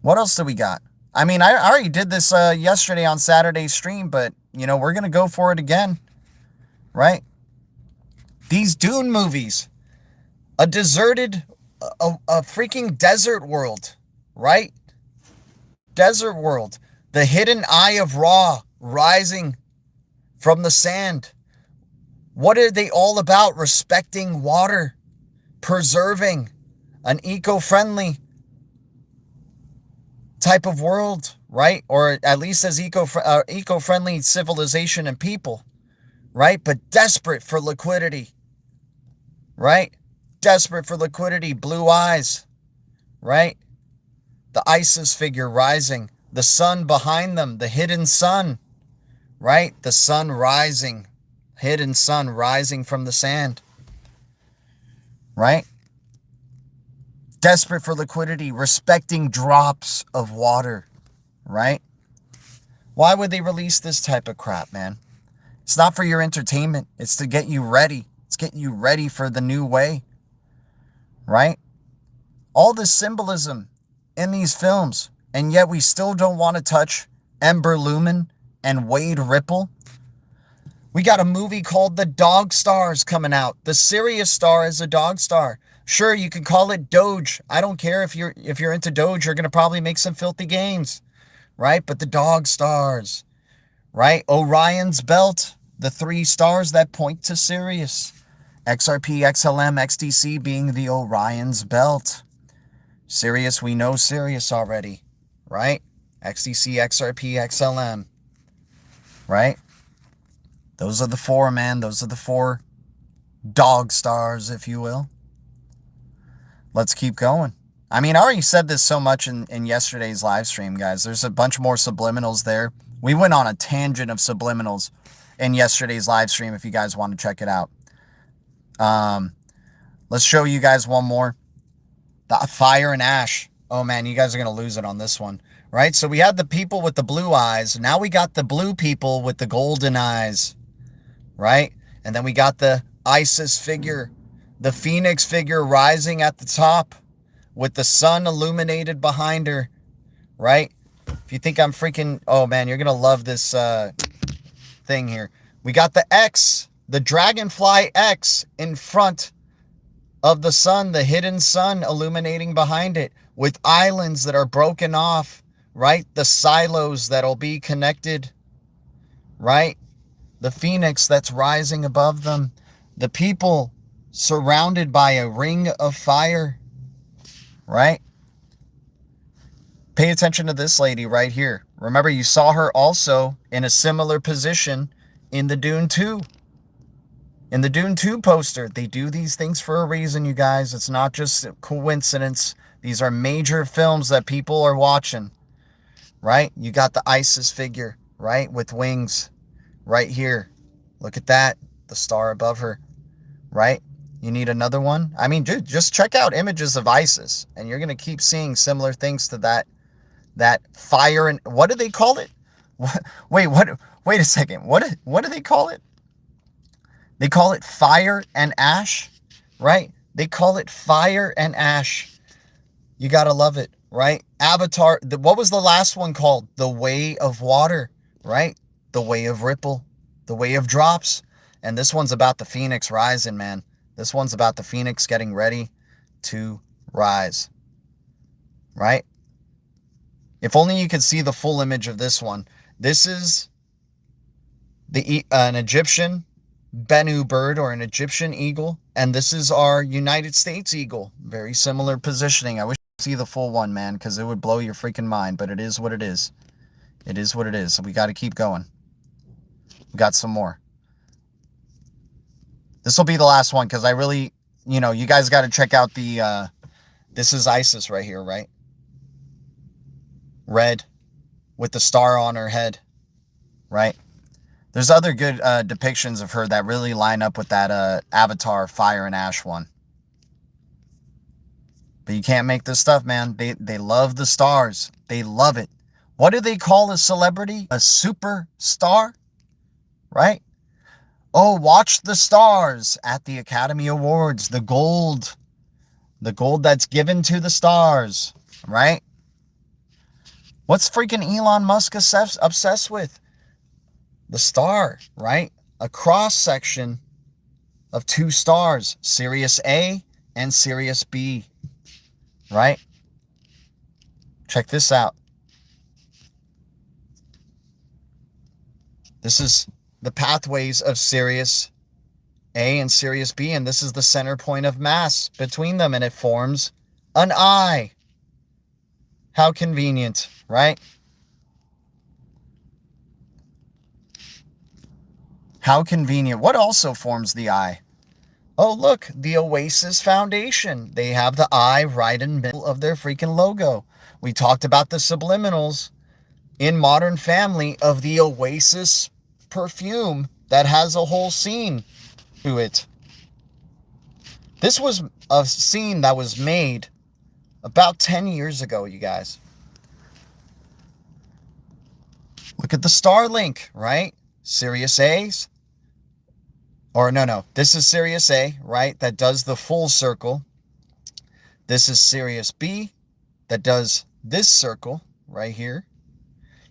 What else do we got? I mean, I already did this yesterday on Saturday's stream, but, you know, we're going to go for it again, right? These Dune movies. A deserted, a freaking desert world, right? Desert world. The hidden eye of Ra rising from the sand. What are they all about? Respecting water, preserving an eco-friendly type of world, right? Or at least as eco-friendly civilization and people, right? But desperate for liquidity, right? Desperate for liquidity, blue eyes, right? The ISIS figure rising, the sun behind them, the hidden sun, right? The sun rising, hidden sun rising from the sand, right? Desperate for liquidity, respecting drops of water, right? Why would they release this type of crap, man? It's not for your entertainment. It's to get you ready. It's getting you ready for the new way, right? All this symbolism in these films, and yet we still don't want to touch Ember Lumen and Wade Ripple. We got a movie called The Dog Stars coming out. The Sirius star is a dog star. Sure, you can call it Doge. I don't care if you're into Doge, you're going to probably make some filthy gains, right? But the dog stars, right? Orion's belt, the 3 stars that point to Sirius. XRP, XLM, XDC being the Orion's belt. Sirius, we know Sirius already, right? XDC, XRP, XLM, right? Those are the 4, man. Those are the 4 dog stars, if you will. Let's keep going. I mean, I already said this so much in yesterday's live stream, guys. There's a bunch more subliminals there. We went on a tangent of subliminals in yesterday's live stream if you guys want to check it out. Let's show you guys one more. The fire and ash. Oh, man, you guys are going to lose it on this one, right? So we had the people with the blue eyes. Now we got the blue people with the golden eyes, right? And then we got the ISIS figure, the Phoenix figure rising at the top with the sun illuminated behind her, right? If you think I'm freaking... Oh, man, you're going to love this thing here. We got the X, the Dragonfly X in front of the sun, the hidden sun illuminating behind it with islands that are broken off, right? The silos that'll be connected, right? The Phoenix that's rising above them. The people surrounded by a ring of fire, right? Pay attention to this lady right here. Remember, you saw her also in a similar position in the Dune 2. In the Dune 2 poster, they do these things for a reason, you guys. It's not just a coincidence. These are major films that people are watching, right? You got the ISIS figure, right, with wings right here. Look at that, the star above her, right? You need another one? I mean, dude, just check out images of ISIS, and you're going to keep seeing similar things to that fire and... What do they call it? Wait a second. What do they call it? They call it fire and ash, right? They call it fire and ash. You got to love it, right? Avatar, what was the last one called? The Way of Water, right? The Way of Ripple, the Way of Drops. And this one's about the Phoenix rising, man. This one's about the Phoenix getting ready to rise, right? If only you could see the full image of this one. This is an Egyptian Bennu bird or an Egyptian eagle, and this is our United States eagle. Very similar positioning. I wish you could see the full one, man, because it would blow your freaking mind, but it is what it is. It is what it is. So we got to keep going. We got some more. This will be the last one because I really, you guys got to check out the, this is ISIS right here, right? Red with the star on her head, right? There's other good depictions of her that really line up with that Avatar Fire and Ash one. But you can't make this stuff, man. They love the stars. They love it. What do they call a celebrity? A superstar? Right? Oh, watch the stars at the Academy Awards. The gold. The gold that's given to the stars. Right? What's freaking Elon Musk obsessed with? The star, right? A cross section of 2 stars, Sirius A and Sirius B, right? Check this out. This is the pathways of Sirius A and Sirius B, and this is the center point of mass between them, and it forms an eye. How convenient, right? How convenient. What also forms the eye? Oh, look, the Oasis Foundation. They have the eye right in the middle of their freaking logo. We talked about the subliminals in Modern Family of the Oasis perfume that has a whole scene to it. This was a scene that was made about 10 years ago, you guys. Look at the Starlink, right? Sirius A's. Or no, this is Sirius A, right? That does the full circle. This is Sirius B that does this circle right here.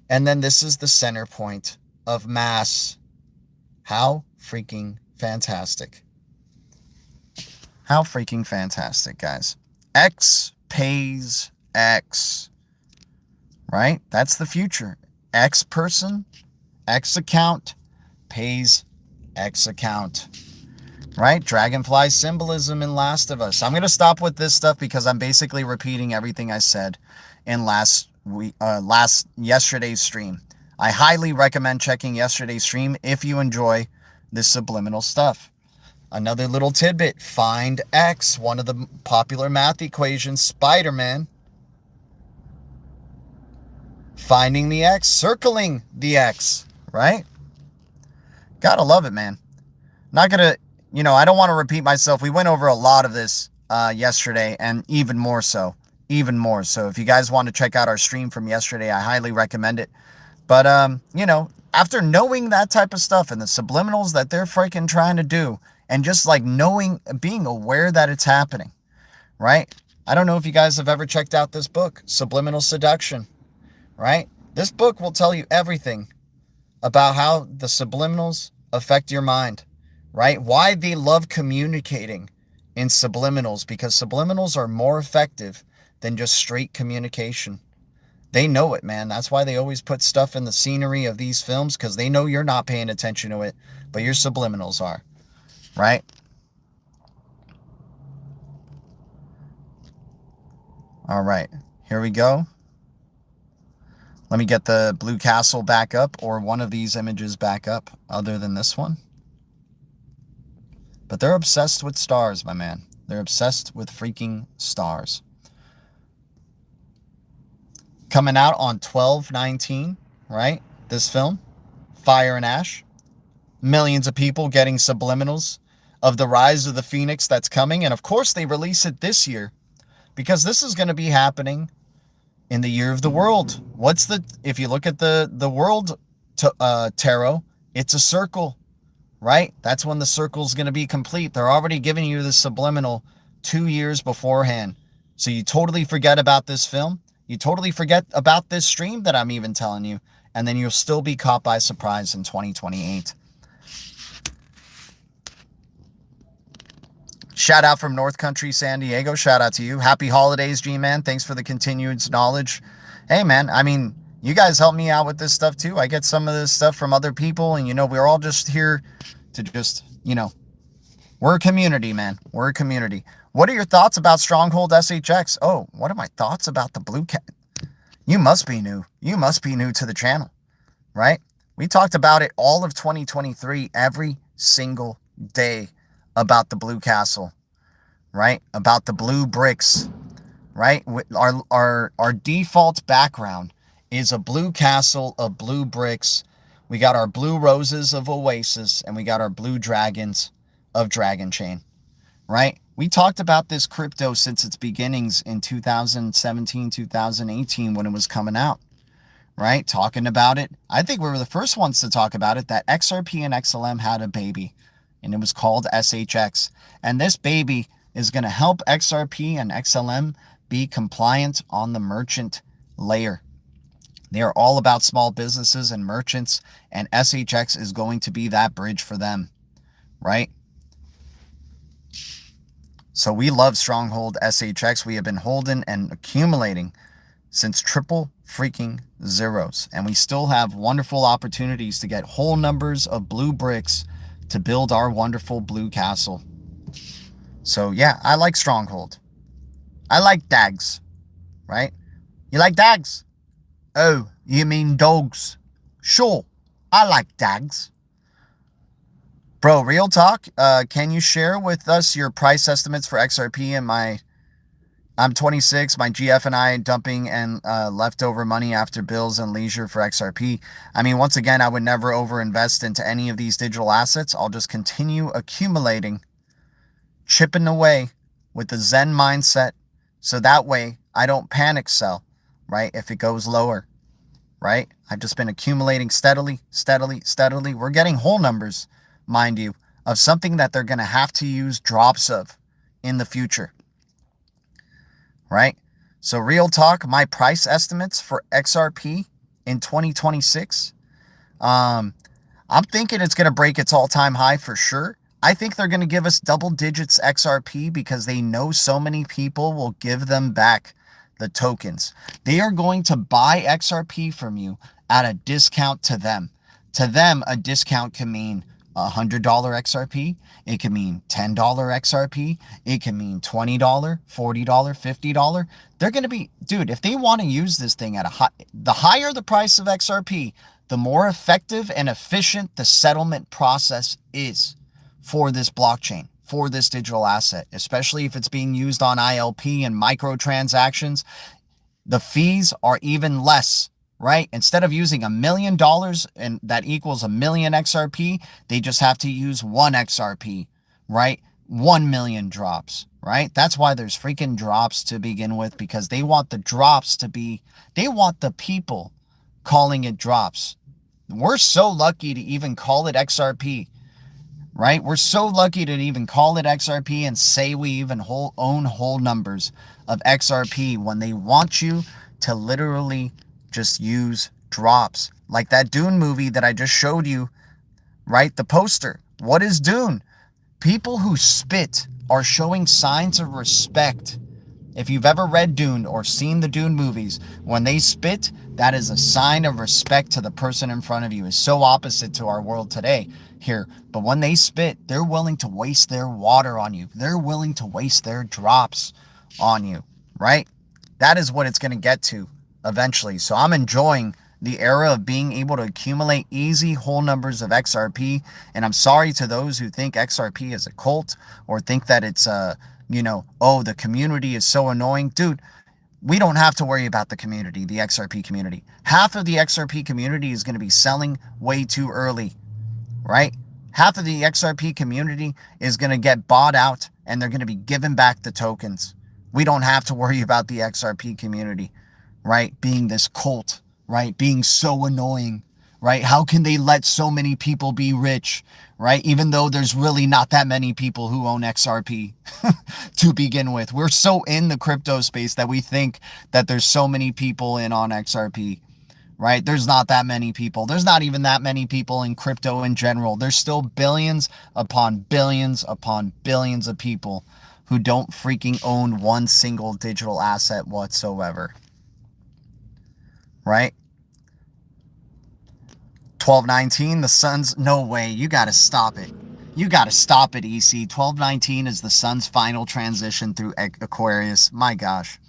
And then this is the center point of mass. How freaking fantastic. How freaking fantastic, guys. X pays X, right? That's the future. X person, X account pays X account, right? Dragonfly symbolism in Last of Us. I'm going to stop with this stuff because I'm basically repeating everything I said in yesterday's stream. I highly recommend checking yesterday's stream if you enjoy this subliminal stuff. Another little tidbit, find X, one of the popular math equations, Spider-Man. Finding the X, circling the X, right? Gotta love it, man. Not gonna, I don't want to repeat myself. We went over a lot of this yesterday, and even more so. If you guys want to check out our stream from yesterday, I highly recommend it. But, after knowing that type of stuff and the subliminals that they're freaking trying to do, and just like being aware that it's happening, right? I don't know if you guys have ever checked out this book, Subliminal Seduction, right? This book will tell you everything about how the subliminals affect your mind, right? Why they love communicating in subliminals, because subliminals are more effective than just straight communication. They know it, man. That's why they always put stuff in the scenery of these films, because they know you're not paying attention to it, but your subliminals are, right? All right, here we go. Let me get the blue castle back up, or one of these images back up other than this one. But they're obsessed with stars, my man. They're obsessed with freaking stars. Coming out on 12/19, right? This film, Fire and Ash. Millions of people getting subliminals of the rise of the Phoenix that's coming. And of course they release it this year, because this is going to be happening in the year of the world. If you look at the world tarot, it's a circle, right? That's when the circle's going to be complete. They're already giving you the subliminal 2 years beforehand. So you totally forget about this film. You totally forget about this stream that I'm even telling you. And then you'll still be caught by surprise in 2028. Shout out from North Country, San Diego. Shout out to you. Happy holidays, G-Man. Thanks for the continued knowledge. Hey, man, I mean, you guys help me out with this stuff, too. I get some of this stuff from other people, and, we're all just here to just, we're a community, man. We're a community. What are your thoughts about Stronghold SHX? Oh, what are my thoughts about the Blue Cat? You must be new. You must be new to the channel, right? We talked about it all of 2023, every single day, about the Blue Castle, right? About the blue bricks, right? Our default background is a blue castle of blue bricks. We got our blue roses of Oasis, and we got our blue dragons of Dragon Chain, right? We talked about this crypto since its beginnings in 2017, 2018 when it was coming out, right? Talking about it. I think we were the first ones to talk about it, that XRP and XLM had a baby, and it was called SHX. And this baby is going to help XRP and XLM be compliant on the merchant layer. They are all about small businesses and merchants, and SHX is going to be that bridge for them, right? So we love Stronghold SHX. We have been holding and accumulating since triple freaking zeros. And we still have wonderful opportunities to get whole numbers of blue bricks to build our wonderful blue castle. So yeah, I like Stronghold. I like DAGs, right? You like DAGs? Oh, you mean dogs? Sure, I like DAGs. Bro, real talk, can you share with us your price estimates for XRP and I'm 26, my GF and I dumping and leftover money after bills and leisure for XRP. I mean, once again, I would never overinvest into any of these digital assets. I'll just continue accumulating, chipping away with the Zen mindset. So that way I don't panic sell, right? If it goes lower, right? I've just been accumulating steadily. We're getting whole numbers, mind you, of something that they're going to have to use drops of in the future, right? So real talk, my price estimates for XRP in 2026, I'm thinking it's going to break its all-time high for sure. I think they're going to give us double digits XRP because they know so many people will give them back the tokens. They are going to buy XRP from you at a discount to them. To them, a discount can mean $100 XRP. It can mean $10 XRP. It can mean $20, $40, $50. They're going to be, dude, if they want to use this thing at the higher the price of XRP, the more effective and efficient the settlement process is for this blockchain, for this digital asset, especially if it's being used on ILP and microtransactions. The fees are even less, right? Instead of using $1 million and that equals 1 million XRP, they just have to use 1 XRP, right? 1 million drops, right? That's why there's freaking drops to begin with, because they want the drops to be, they want the people calling it drops. We're so lucky to even call it XRP, right? We're so lucky to even call it XRP and say we even own whole numbers of XRP when they want you to literally just use drops. Like that Dune movie that I just showed you, right? The poster. What is Dune? People who spit are showing signs of respect. If you've ever read Dune or seen the Dune movies, when they spit, that is a sign of respect to the person in front of you. It's so opposite to our world today here. But when they spit, they're willing to waste their water on you. They're willing to waste their drops on you, right? That is what it's going to get to eventually. So I'm enjoying the era of being able to accumulate easy whole numbers of XRP. And I'm sorry to those who think XRP is a cult or think that it's you know, oh, the community is so annoying. Dude, we don't have to worry about the community, the XRP community. Half of the XRP community is going to be selling way too early, right? Half of the XRP community is going to get bought out and they're going to be giving back the tokens. We don't have to worry about the XRP community, right? Being this cult, right? Being so annoying, right? How can they let so many people be rich, right? Even though there's really not that many people who own XRP to begin with. We're so in the crypto space that we think that there's so many people in on XRP, right? There's not that many people. There's not even that many people in crypto in general. There's still billions upon billions upon billions of people who don't freaking own one single digital asset whatsoever, right? 1219, the sun's, no way, you got to stop it. You got to stop it, EC. 1219 is the sun's final transition through Aquarius. My gosh.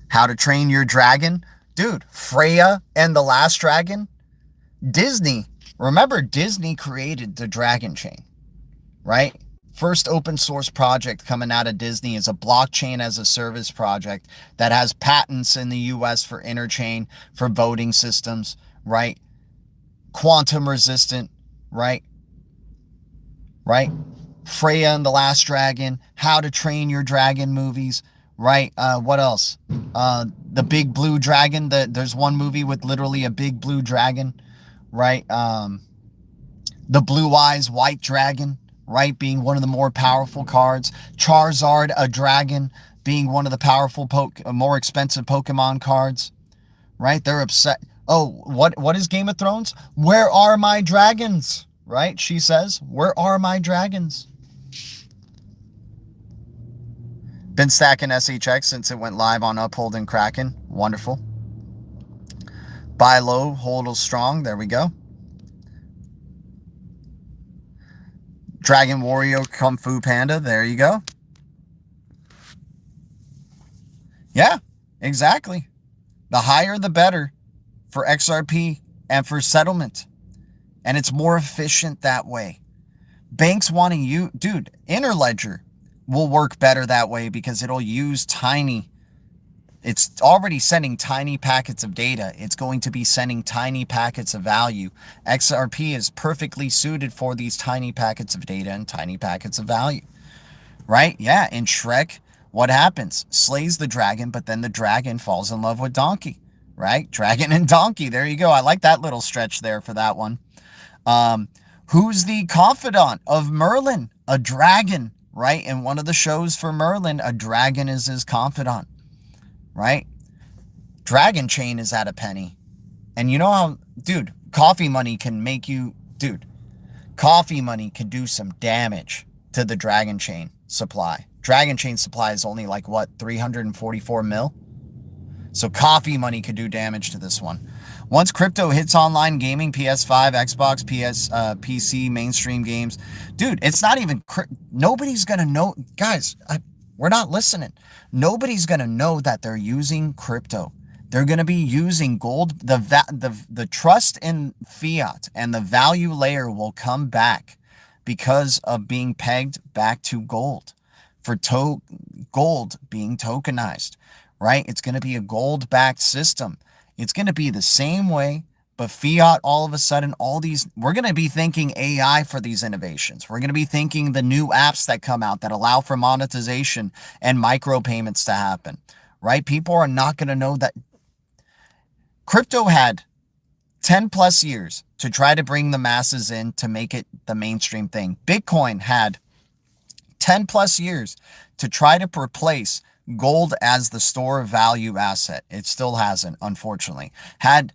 How to Train Your Dragon? Dude, Freya and the Last Dragon? Disney. Remember, Disney created the Dragon Chain, right? First open source project coming out of Disney is a blockchain as a service project that has patents in the US for interchain, for voting systems, right? Quantum resistant, right? Right? Freya and the Last Dragon, How to Train Your Dragon movies, right? What else? The Big Blue Dragon. There's one movie with literally a big blue dragon, right? The Blue Eyes White Dragon, right? Being one of the more powerful cards. Charizard, a dragon, being one of the powerful, more expensive Pokemon cards, right? They're upset. Oh, what is Game of Thrones? Where are my dragons? Right? She says, where are my dragons? Been stacking SHX since it went live on Uphold and Kraken. Wonderful. Buy low, hold strong. There we go. Dragon Warrior Kung Fu Panda. There you go. Yeah, exactly. The higher the better for XRP and for settlement. And it's more efficient that way. Banks wanting you, dude, Interledger will work better that way because it'll use tiny, it's already sending tiny packets of data. It's going to be sending tiny packets of value. XRP is perfectly suited for these tiny packets of data and tiny packets of value, right? Yeah, in Shrek, what happens? Slays the dragon, but then the dragon falls in love with Donkey, right? Dragon and Donkey, there you go. I like that little stretch there for that one. Who's the confidant of Merlin? A dragon, right? In one of the shows for Merlin, a dragon is his confidant, right? Dragon Chain is at a penny. And you know how, dude, coffee money can make you, dude, coffee money can do some damage to the Dragon Chain supply. Dragon Chain supply is only like, what, 344 mil? So coffee money could do damage to this one. Once crypto hits online gaming, PS5, Xbox, PC, mainstream games, dude, it's not even, nobody's going to know, guys, we're not listening. Nobody's going to know that they're using crypto. They're going to be using gold. The trust in fiat and the value layer will come back because of being pegged back to gold, for gold being tokenized, right? It's going to be a gold-backed system. It's going to be the same way, but fiat, all of a sudden, all these, we're going to be thinking AI for these innovations. We're going to be thinking the new apps that come out that allow for monetization and micropayments to happen, right? People are not going to know that. Crypto had 10 plus years to try to bring the masses in to make it the mainstream thing. Bitcoin had 10 plus years to try to replace gold as the store of value asset. It still hasn't, unfortunately. Had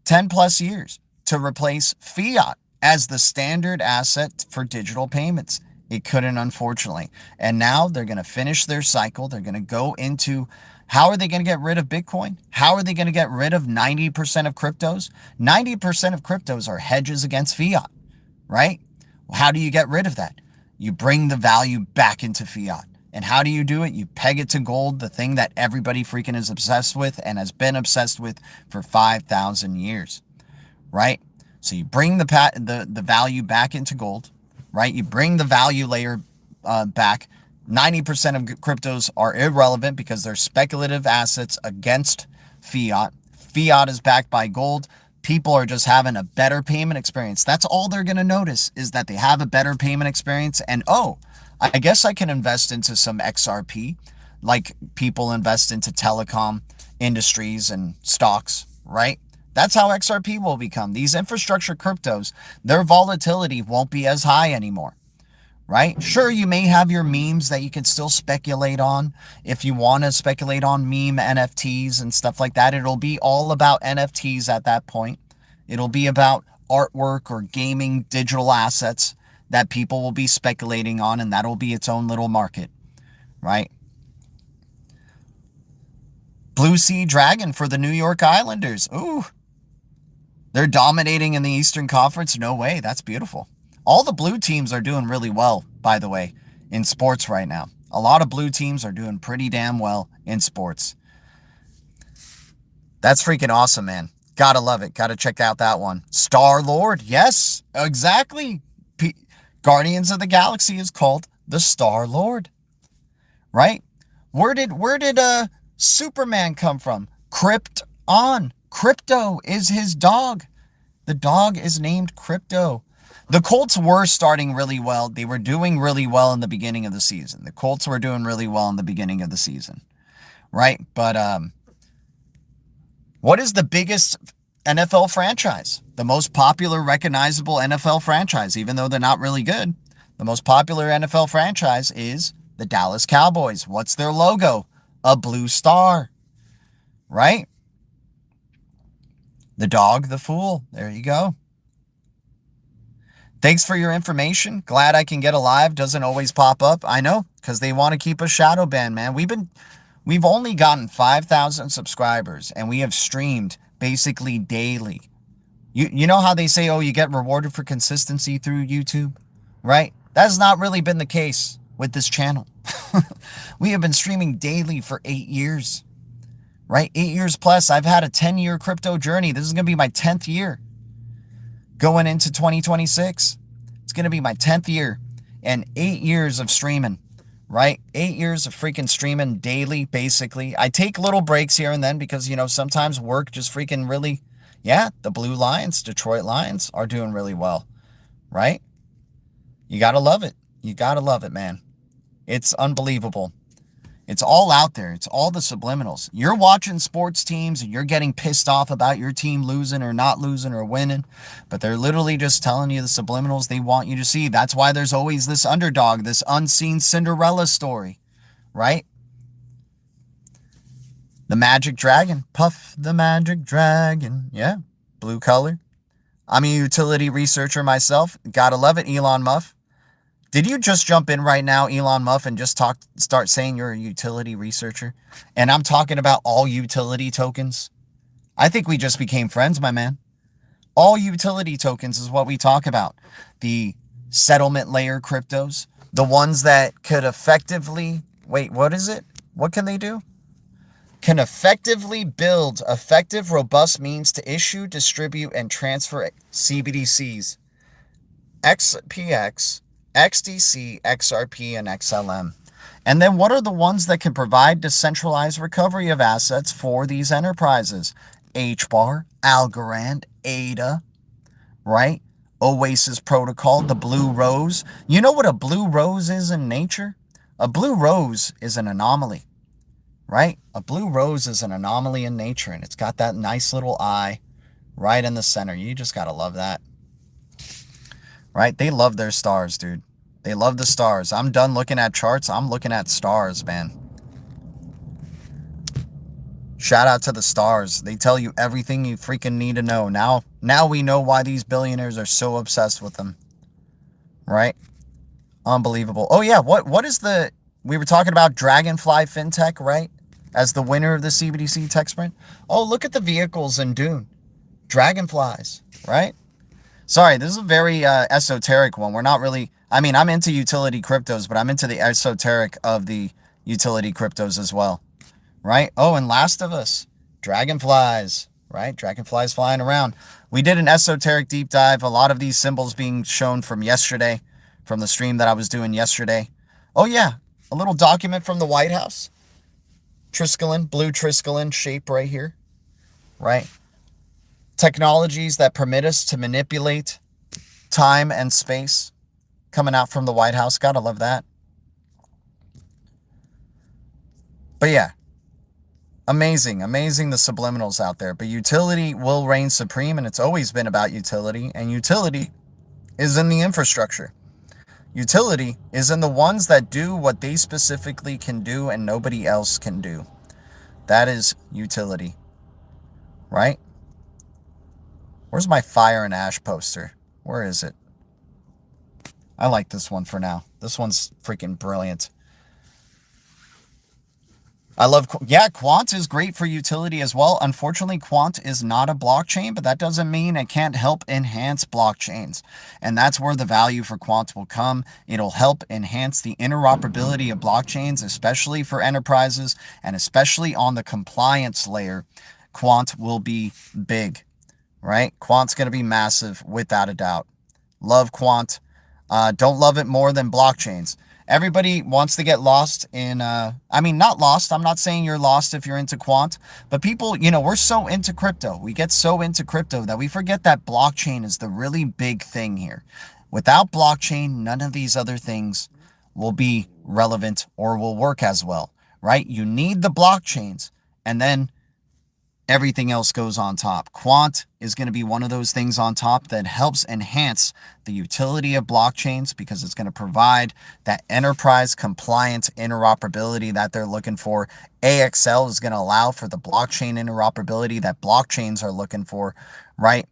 10 plus years to replace fiat as the standard asset for digital payments. It couldn't, unfortunately. And now they're going to finish their cycle. They're going to go into, how are they going to get rid of Bitcoin? How are they going to get rid of 90% of cryptos? 90% of cryptos are hedges against fiat, right? How do you get rid of that? You bring the value back into fiat. And how do you do it? You peg it to gold, the thing that everybody freaking is obsessed with and has been obsessed with for 5,000 years, right? So you bring the value back into gold, right? You bring the value layer back. 90% of cryptos are irrelevant because they're speculative assets against fiat. Fiat is backed by gold. People are just having a better payment experience. That's all they're going to notice, is that they have a better payment experience. And, oh, I guess I can invest into some XRP, like people invest into telecom industries and stocks, right? That's how XRP will become. These infrastructure cryptos, their volatility won't be as high anymore, right? Sure, you may have your memes that you can still speculate on. If you want to speculate on meme NFTs and stuff like that, it'll be all about NFTs at that point. It'll be about artwork or gaming digital assets that people will be speculating on, and that'll be its own little market, right? Blue Sea Dragon for the New York Islanders. Ooh, they're dominating in the Eastern Conference. No way. That's beautiful. All the blue teams are doing really well, by the way, in sports right now. A lot of blue teams are doing pretty damn well in sports. That's freaking awesome, man. Gotta love it. Gotta check out that one. Star-Lord. Yes, exactly. Guardians of the Galaxy is called the Star-Lord, right? Where did Superman come from? Krypton. Crypto is his dog. The dog is named Crypto. The Colts were starting really well. They were doing really well in the beginning of the season. The Colts were doing really well in the beginning of the season, right? But what is the biggest NFL franchise? The most popular, recognizable NFL franchise, even though they're not really good. The most popular NFL franchise is the Dallas Cowboys. What's their logo? A blue star, right? The dog, the fool. There you go. Thanks for your information. Glad I can get a live. Doesn't always pop up. I know, because they want to keep us shadow banned, man. We've only gotten 5,000 subscribers, and we have streamed basically daily. You know how they say, oh, you get rewarded for consistency through YouTube, right? That's not really been the case with this channel. We have been streaming daily for 8 years, right? 8 years plus. I've had a 10-year crypto journey. This is going to be my 10th year going into 2026. It's going to be my 10th year and 8 years of streaming, right? 8 years of freaking streaming daily, basically. I take little breaks here and then because, you know, sometimes work just freaking really, yeah, the Blue Lions, Detroit Lions are doing really well, right? You got to love it. You got to love it, man. It's unbelievable. It's all out there. It's all the subliminals. You're watching sports teams and you're getting pissed off about your team losing or not losing or winning, but they're literally just telling you the subliminals they want you to see. That's why there's always this underdog, this unseen Cinderella story, right? The magic dragon. Puff the magic dragon. Yeah, blue color. I'm a utility researcher myself. Gotta love it, Elon Musk. Did you just jump in right now, Elon Musk, and just start saying you're a utility researcher? And I'm talking about all utility tokens. I think we just became friends, my man. All utility tokens is what we talk about. The settlement layer cryptos, the ones that could effectively, wait, what is it? What can they do? Can effectively build effective, robust means to issue, distribute, and transfer CBDCs, XPX, XDC, XRP, and XLM. And then what are the ones that can provide decentralized recovery of assets for these enterprises? HBAR, Algorand, ADA, right? Oasis Protocol, the Blue Rose. You know what a blue rose is in nature? A blue rose is an anomaly, right? A blue rose is an anomaly in nature, and it's got that nice little eye right in the center. You just got to love that. Right? They love their stars, dude. They love the stars. I'm done looking at charts. I'm looking at stars, man. Shout out to the stars. They tell you everything you freaking need to know. Now we know why these billionaires are so obsessed with them. Right? Unbelievable. Oh, yeah. What is the... We were talking about Dragonfly FinTech, right? As the winner of the CBDC tech sprint. Oh, look at the vehicles in Dune. Dragonflies, right? Sorry, this is a very esoteric one. We're not really... I mean, I'm into utility cryptos, but I'm into the esoteric of the utility cryptos as well, right? Oh, and Last of Us, dragonflies, right? Dragonflies flying around. We did an esoteric deep dive. A lot of these symbols being shown from yesterday, from the stream that I was doing yesterday. Oh, yeah, a little document from the White House. Triskelion, blue Triskelion shape right here, right? Technologies that permit us to manipulate time and space coming out from the White House. Gotta love that. But yeah, amazing the subliminals out there. But utility will reign supreme, and it's always been about utility. And utility is in the infrastructure. Utility is in the ones that do what they specifically can do and nobody else can do. That is utility, right? Where's my Fire and Ash poster? Where is it? I like this one for now. This one's freaking brilliant. I love, yeah, Quant is great for utility as well. Unfortunately, Quant is not a blockchain, but that doesn't mean it can't help enhance blockchains. And that's where the value for Quant will come. It'll help enhance the interoperability of blockchains, especially for enterprises and especially on the compliance layer. Quant will be big, right? Quant's going to be massive without a doubt. Love Quant. Don't love it more than blockchains. Everybody wants to get lost in, I mean, not lost. I'm not saying you're lost if you're into quant, but people, you know, we're so into crypto. We get so into crypto that we forget that blockchain is the really big thing here. Without blockchain, none of these other things will be relevant or will work as well, right? You need the blockchains, and then everything else goes on top. Quant is going to be one of those things on top that helps enhance the utility of blockchains because it's going to provide that enterprise compliant interoperability that they're looking for. AXL is going to allow for the blockchain interoperability that blockchains are looking for, right?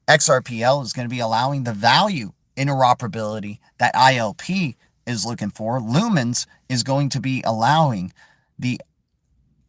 XRPL is going to be allowing the value interoperability that ILP is looking for. Lumens is going to be allowing the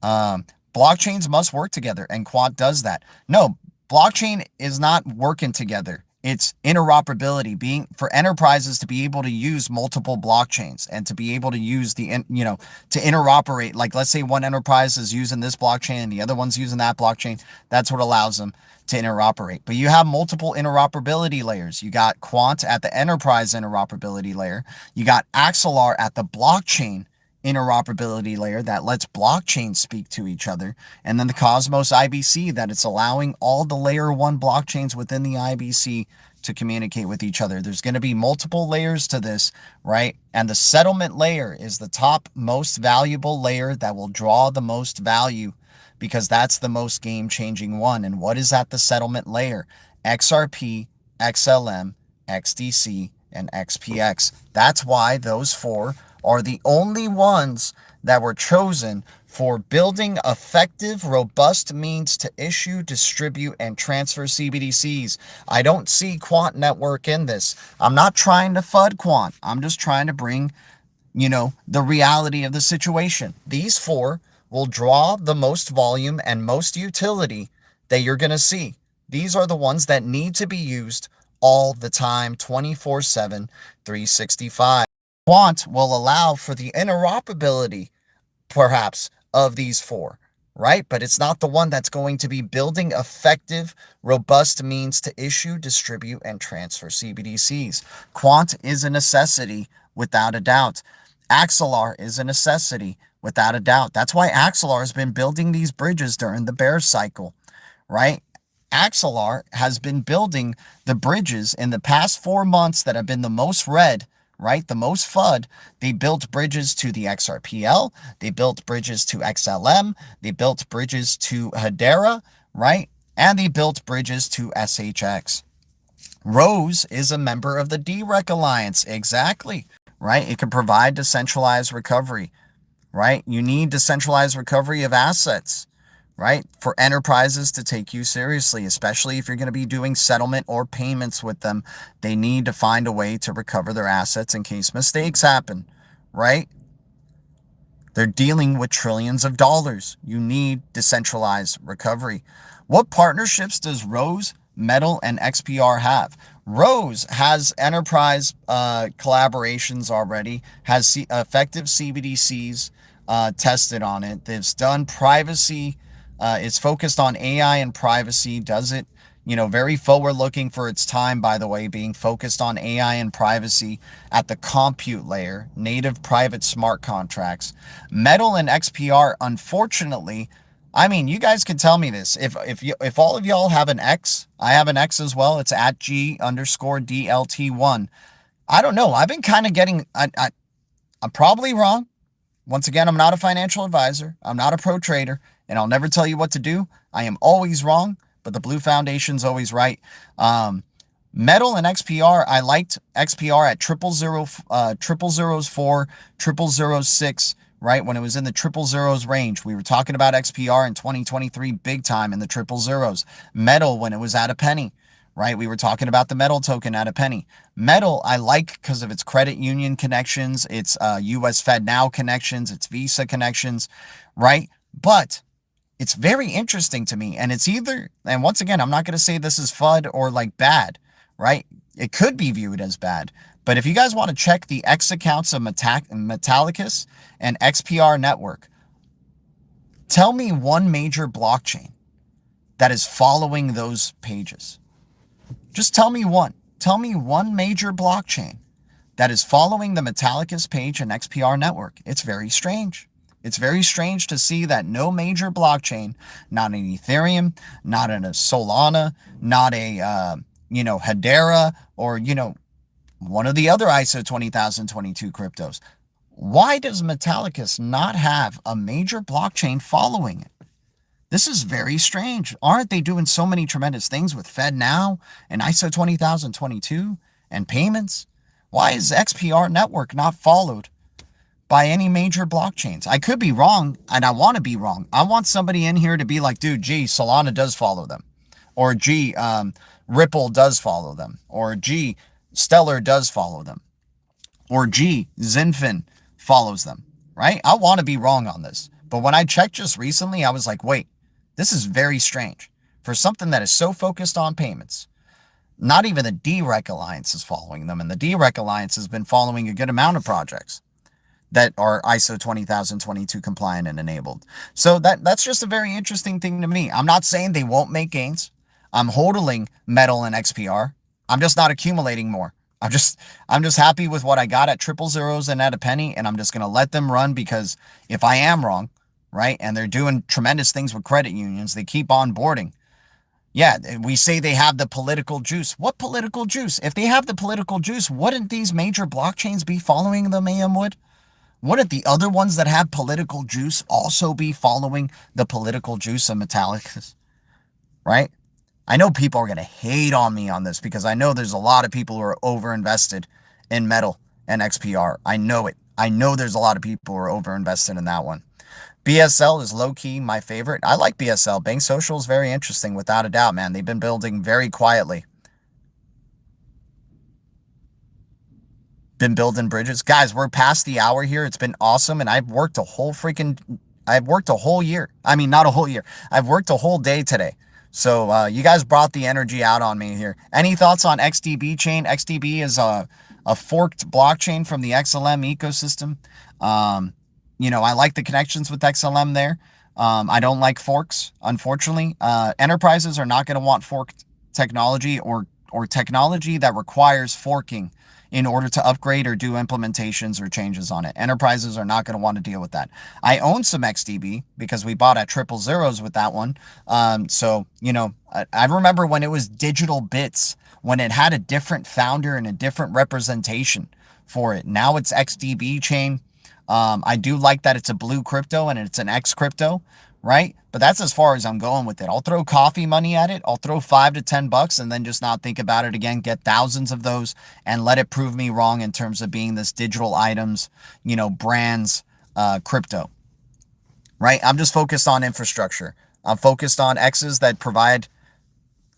blockchains must work together, and Quant does that. No, blockchain is not working together. It's interoperability, being for enterprises to be able to use multiple blockchains and to be able to use to interoperate. Like, let's say one enterprise is using this blockchain and the other one's using that blockchain. That's what allows them to interoperate. But you have multiple interoperability layers. You got Quant at the enterprise interoperability layer. You got Axelar at the blockchain interoperability layer that lets blockchains speak to each other, and then the Cosmos IBC that it's allowing all the layer 1 blockchains within the IBC to communicate with each other. There's going to be multiple layers to this, right? And the settlement layer is the top most valuable layer that will draw the most value, because that's the most game-changing one. And what is at the settlement layer? XRP, XLM, XDC, and XPX. That's why those 4 are the only ones that were chosen for building effective, robust means to issue, distribute, and transfer CBDCs. I don't see Quant Network in this. I'm not trying to FUD Quant. I'm just trying to bring, the reality of the situation. These 4 will draw the most volume and most utility that you're going to see. These are the ones that need to be used all the time, 24/7, 365. Quant will allow for the interoperability, perhaps, of these 4, right? But it's not the one that's going to be building effective, robust means to issue, distribute, and transfer CBDCs. Quant is a necessity, without a doubt. Axelar is a necessity, without a doubt. That's why Axelar has been building these bridges during the bear cycle, right? Axelar has been building the bridges in the past 4 months that have been the most read, right? The most FUD. They built bridges to the XRPL. They built bridges to XLM. They built bridges to Hedera, right? And they built bridges to SHX. Rose is a member of the DREC Alliance. Exactly, right? It can provide decentralized recovery, right? You need decentralized recovery of assets, right? For enterprises to take you seriously, especially if you're going to be doing settlement or payments with them. They need to find a way to recover their assets in case mistakes happen, right? They're dealing with trillions of dollars. You need decentralized recovery. What partnerships does Rose, Metal, and XPR have? Rose has enterprise collaborations already, has effective CBDCs tested on it. They've done privacy. It's focused on AI and privacy, does it, very forward looking for its time, by the way, being focused on AI and privacy at the compute layer, native private smart contracts. Metal and XPR, unfortunately, you guys can tell me this. If all of y'all have an X, I have an X as well. It's at G_DLT1. I don't know. I've been kind of getting, I'm probably wrong. Once again, I'm not a financial advisor. I'm not a pro trader, and I'll never tell you what to do. I am always wrong, but the Blue Foundation's always right. Metal and XPR, I liked XPR at 0004, 0006, right? When it was in the 000s range. We were talking about XPR in 2023 big time in the 000s. Metal when it was at a penny, right? We were talking about the Metal token at a penny. Metal, I like because of its credit union connections, its US Fed Now connections, its Visa connections, right? But it's very interesting to me. And it's either, and once again, I'm not going to say this is FUD or like bad, right? It could be viewed as bad. But if you guys want to check the X accounts of Metallicus and XPR network, tell me one major blockchain that is following those pages. Just tell me one. Tell me one major blockchain that is following the Metallicus page and XPR network. It's very strange. It's very strange to see that no major blockchain, not an Ethereum, not a Solana, not a, Hedera, or, one of the other ISO 20022 cryptos. Why does Metallicus not have a major blockchain following it? This is very strange. Aren't they doing so many tremendous things with FedNow and ISO 20022 and payments? Why is XPR network not followed by any major blockchains? I could be wrong, and I want to be wrong. I want somebody in here to be like, dude, gee, Solana does follow them. Or gee, Ripple does follow them. Or gee, Stellar does follow them. Or gee, Zinfin follows them, right? I want to be wrong on this. But when I checked just recently, I was like, wait, this is very strange. For something that is so focused on payments, not even the DREC Alliance is following them. And the DREC Alliance has been following a good amount of projects that are ISO 20022 compliant and enabled. So that's just a very interesting thing to me. I'm not saying they won't make gains. I'm hodling metal and XPR. I'm just not accumulating more. I'm just happy with what I got at triple zeros and at a penny, and I'm just going to let them run, because if I am wrong, right, and they're doing tremendous things with credit unions, they keep onboarding. Yeah, we say they have the political juice. What political juice? If they have the political juice, wouldn't these major blockchains be following them, AM Wood? Wouldn't the other ones that have political juice also be following the political juice of Metallicus? Right? I know people are going to hate on me on this, because I know there's a lot of people who are overinvested in metal and XPR. I know it. I know there's a lot of people who are overinvested in that one. BSL is low-key my favorite. I like BSL. Bank Social is very interesting, without a doubt, man. They've been building very quietly. Been building bridges. Guys, we're past the hour here. It's been awesome, and I've worked a whole year. I mean, not a whole year. I've worked a whole day today. So you guys brought the energy out on me here. Any thoughts on XDB chain? XDB is a forked blockchain from the XLM ecosystem. You know, I like the connections with XLM there. I don't like forks, unfortunately. Enterprises are not going to want forked technology or technology that requires forking in order to upgrade or do implementations or changes on it. Enterprises are not going to want to deal with that. I own some XDB because we bought at triple zeros with that one. So, you know, I remember when it was Digital Bits, when it had a different founder and a different representation for it. Now it's XDB chain. I do like that it's a blue crypto and it's an X crypto, right? But that's as far as I'm going with it. I'll throw coffee money at it. I'll throw $5 to $10 and then just not think about it again, get thousands of those and let it prove me wrong in terms of being this digital items, you know, brands, crypto, right? I'm just focused on infrastructure. I'm focused on X's that provide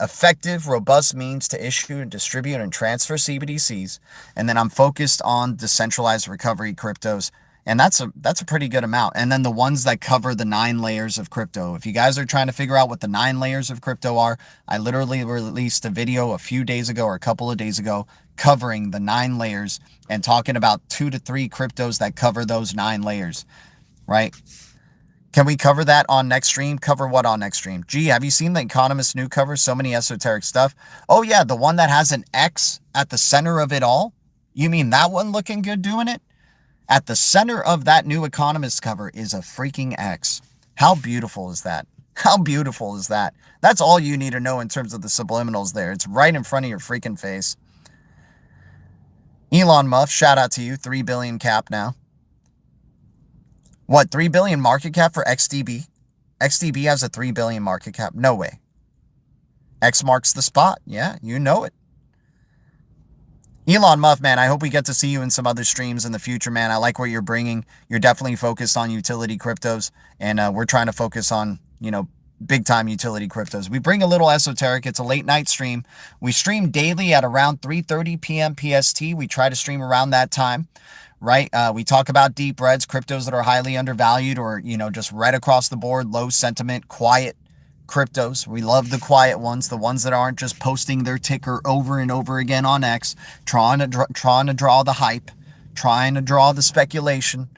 effective, robust means to issue and distribute and transfer CBDCs. And then I'm focused on decentralized recovery cryptos. And that's a pretty good amount. And then the ones that cover the 9 layers of crypto. If you guys are trying to figure out what the 9 layers of crypto are, I literally released a video a few days ago or a couple of days ago covering the 9 layers and talking about 2 to 3 cryptos that cover those 9 layers, right? Can we cover that on next stream? Cover what on next stream? Gee, have you seen the Economist new cover? So many esoteric stuff. Oh yeah, the one that has an X at the center of it all? You mean that one looking good doing it? At the center of that new Economist cover is a freaking X. How beautiful is that? How beautiful is that? That's all you need to know in terms of the subliminals there. It's right in front of your freaking face. Elon Musk, shout out to you. 3 billion cap now. What, 3 billion market cap for XDB? XDB has a 3 billion market cap. No way. X marks the spot. Yeah, you know it. Elon Musk, man, I hope we get to see you in some other streams in the future, man. I like what you're bringing. You're definitely focused on utility cryptos, and we're trying to focus on, you know, big-time utility cryptos. We bring a little esoteric. It's a late-night stream. We stream daily at around 3:30 p.m. PST. We try to stream around that time, right? We talk about deep reds, cryptos that are highly undervalued or, you know, just red across the board, low sentiment, quiet cryptos. We love the quiet ones, the ones that aren't just posting their ticker over and over again on X, trying to draw the hype, trying to draw the speculation,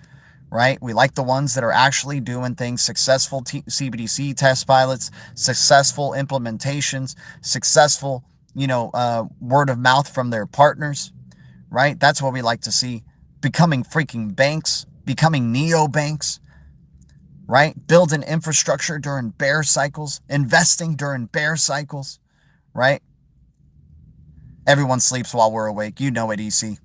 right? We like the ones that are actually doing things, successful CBDC test pilots, successful implementations, successful, you know, word of mouth from their partners, right? That's what we like to see. Becoming freaking banks, becoming neobanks, right? Building infrastructure during bear cycles, investing during bear cycles, right? Everyone sleeps while we're awake. You know it, EC.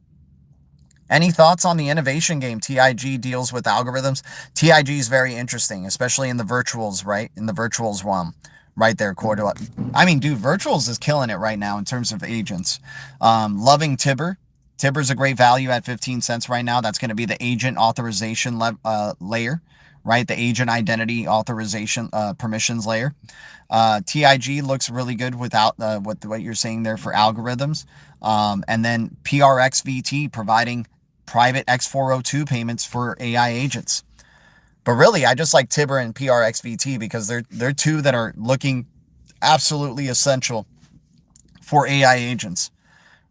Any thoughts on the innovation game TIG deals with algorithms? TIG is very interesting, especially in the virtuals, right? In the virtuals realm, right there, Cordo. I mean, dude, virtuals is killing it right now in terms of agents. Loving TIBBIR. TIBBIR's a great value at 15 cents right now. That's going to be the agent authorization layer, right? The agent identity authorization permissions layer. TIG looks really good without what you're saying there for algorithms. And then PRXVT providing private X402 payments for AI agents. But really, I just like TIBBIR and PRXVT because they're two that are looking absolutely essential for AI agents,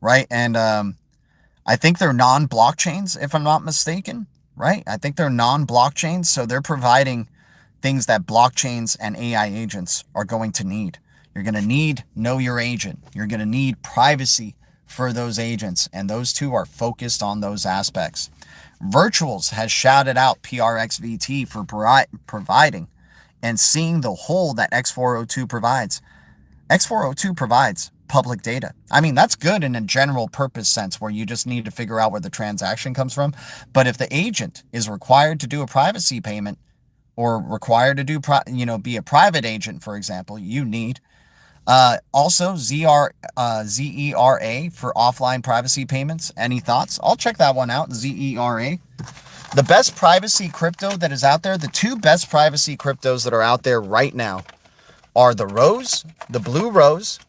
right? And I think they're non-blockchains, if I'm not mistaken, right? I think they're non-blockchains, so they're providing things that blockchains and AI agents are going to need. You're going to need know your agent. You're going to need privacy for those agents, and those two are focused on those aspects. Virtuals has shouted out PRXVT for providing and seeing the hole that X402 provides. X402 provides public data. I mean, that's good in a general purpose sense where you just need to figure out where the transaction comes from. But if the agent is required to do a privacy payment or required to do, be a private agent, for example, you need also ZERA for offline privacy payments. Any thoughts? I'll check that one out. ZERA. The best privacy crypto that is out there, the two best privacy cryptos that are out there right now are the Rose, the Blue Rose,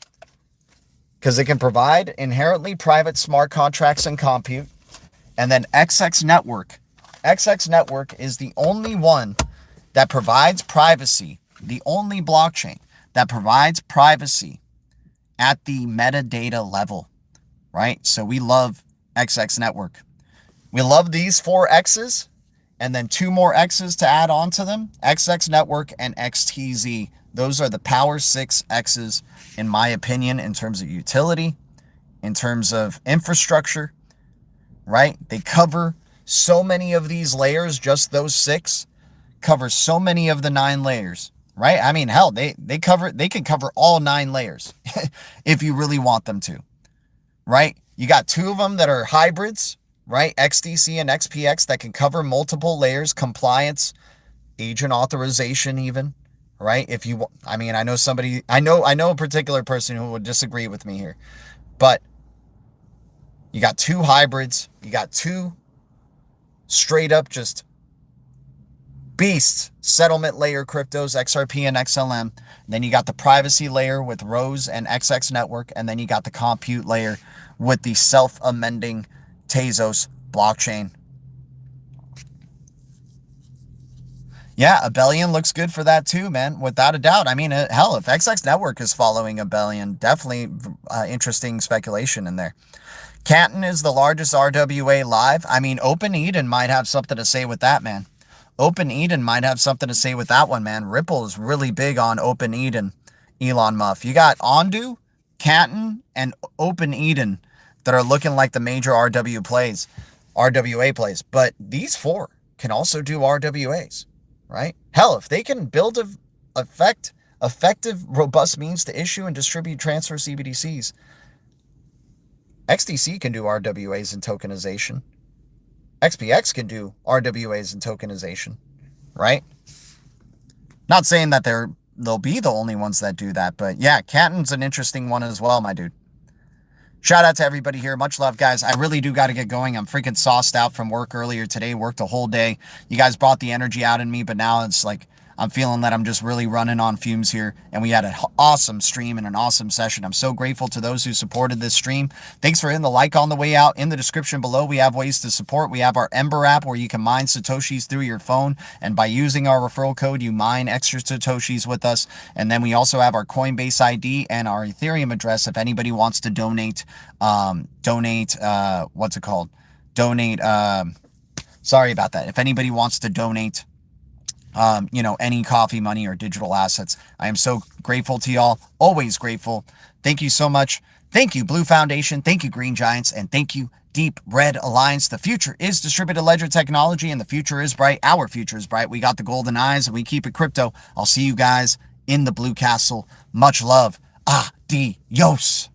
because it can provide inherently private smart contracts and compute, and then XX Network. XX Network is the only one that provides privacy, the only blockchain that provides privacy at the metadata level, right? So we love XX Network. We love these 4 X's and then 2 more X's to add on to them, XX Network and XTZ. Those are the power 6 X's, in my opinion, in terms of utility, in terms of infrastructure, right? They cover so many of these layers, just those 6 cover so many of the 9 layers. Right? I mean, hell, they can cover all 9 layers if you really want them to. Right? You got 2 of them that are hybrids, right? XDC and XPX that can cover multiple layers, compliance, agent authorization even, right? If you, I mean, I know a particular person who would disagree with me here, but you got 2 hybrids, you got 2 straight up just beast settlement layer cryptos, XRP and XLM. Then you got the privacy layer with Rose and XX Network, and then you got the compute layer with the self-amending Tezos blockchain. Yeah, Abelian looks good for that too, man, without a doubt. I mean, hell, if XX Network is following Abelian, definitely interesting speculation in there. Canton is the largest RWA live. I mean, Open Eden might have something to say with that, man. Open Eden might have something to say with that one, man. Ripple is really big on Open Eden, Elon Musk. You got Ondu, Canton, and Open Eden that are looking like the major RWA plays. But these 4 can also do RWAs, right? Hell, if they can build effective, robust means to issue and distribute transfer CBDCs, XDC can do RWAs and tokenization. XPX can do RWAs and tokenization, right? Not saying that they'll be the only ones that do that, but yeah, Canton's an interesting one as well, my dude. Shout out to everybody here. Much love, guys. I really do got to get going. I'm freaking sauced out from work earlier today. Worked a whole day. You guys brought the energy out in me, but now it's like I'm feeling that I'm just really running on fumes here, and we had an awesome stream and an awesome session. I'm so grateful to those who supported this stream. Thanks for hitting the like on the way out. In the description below, we have ways to support. We have our Ember app where you can mine Satoshis through your phone, and by using our referral code, you mine extra Satoshis with us. And then we also have our Coinbase ID and our Ethereum address if anybody wants to donate, sorry about that. If anybody wants to donate, any coffee money or digital assets. I am so grateful to y'all. Always grateful. Thank you so much. Thank you, Blue Foundation. Thank you, Green Giants. And thank you, Deep Red Alliance. The future is distributed ledger technology, and the future is bright. Our future is bright. We got the golden eyes, and we keep it crypto. I'll see you guys in the Blue Castle. Much love. Adios.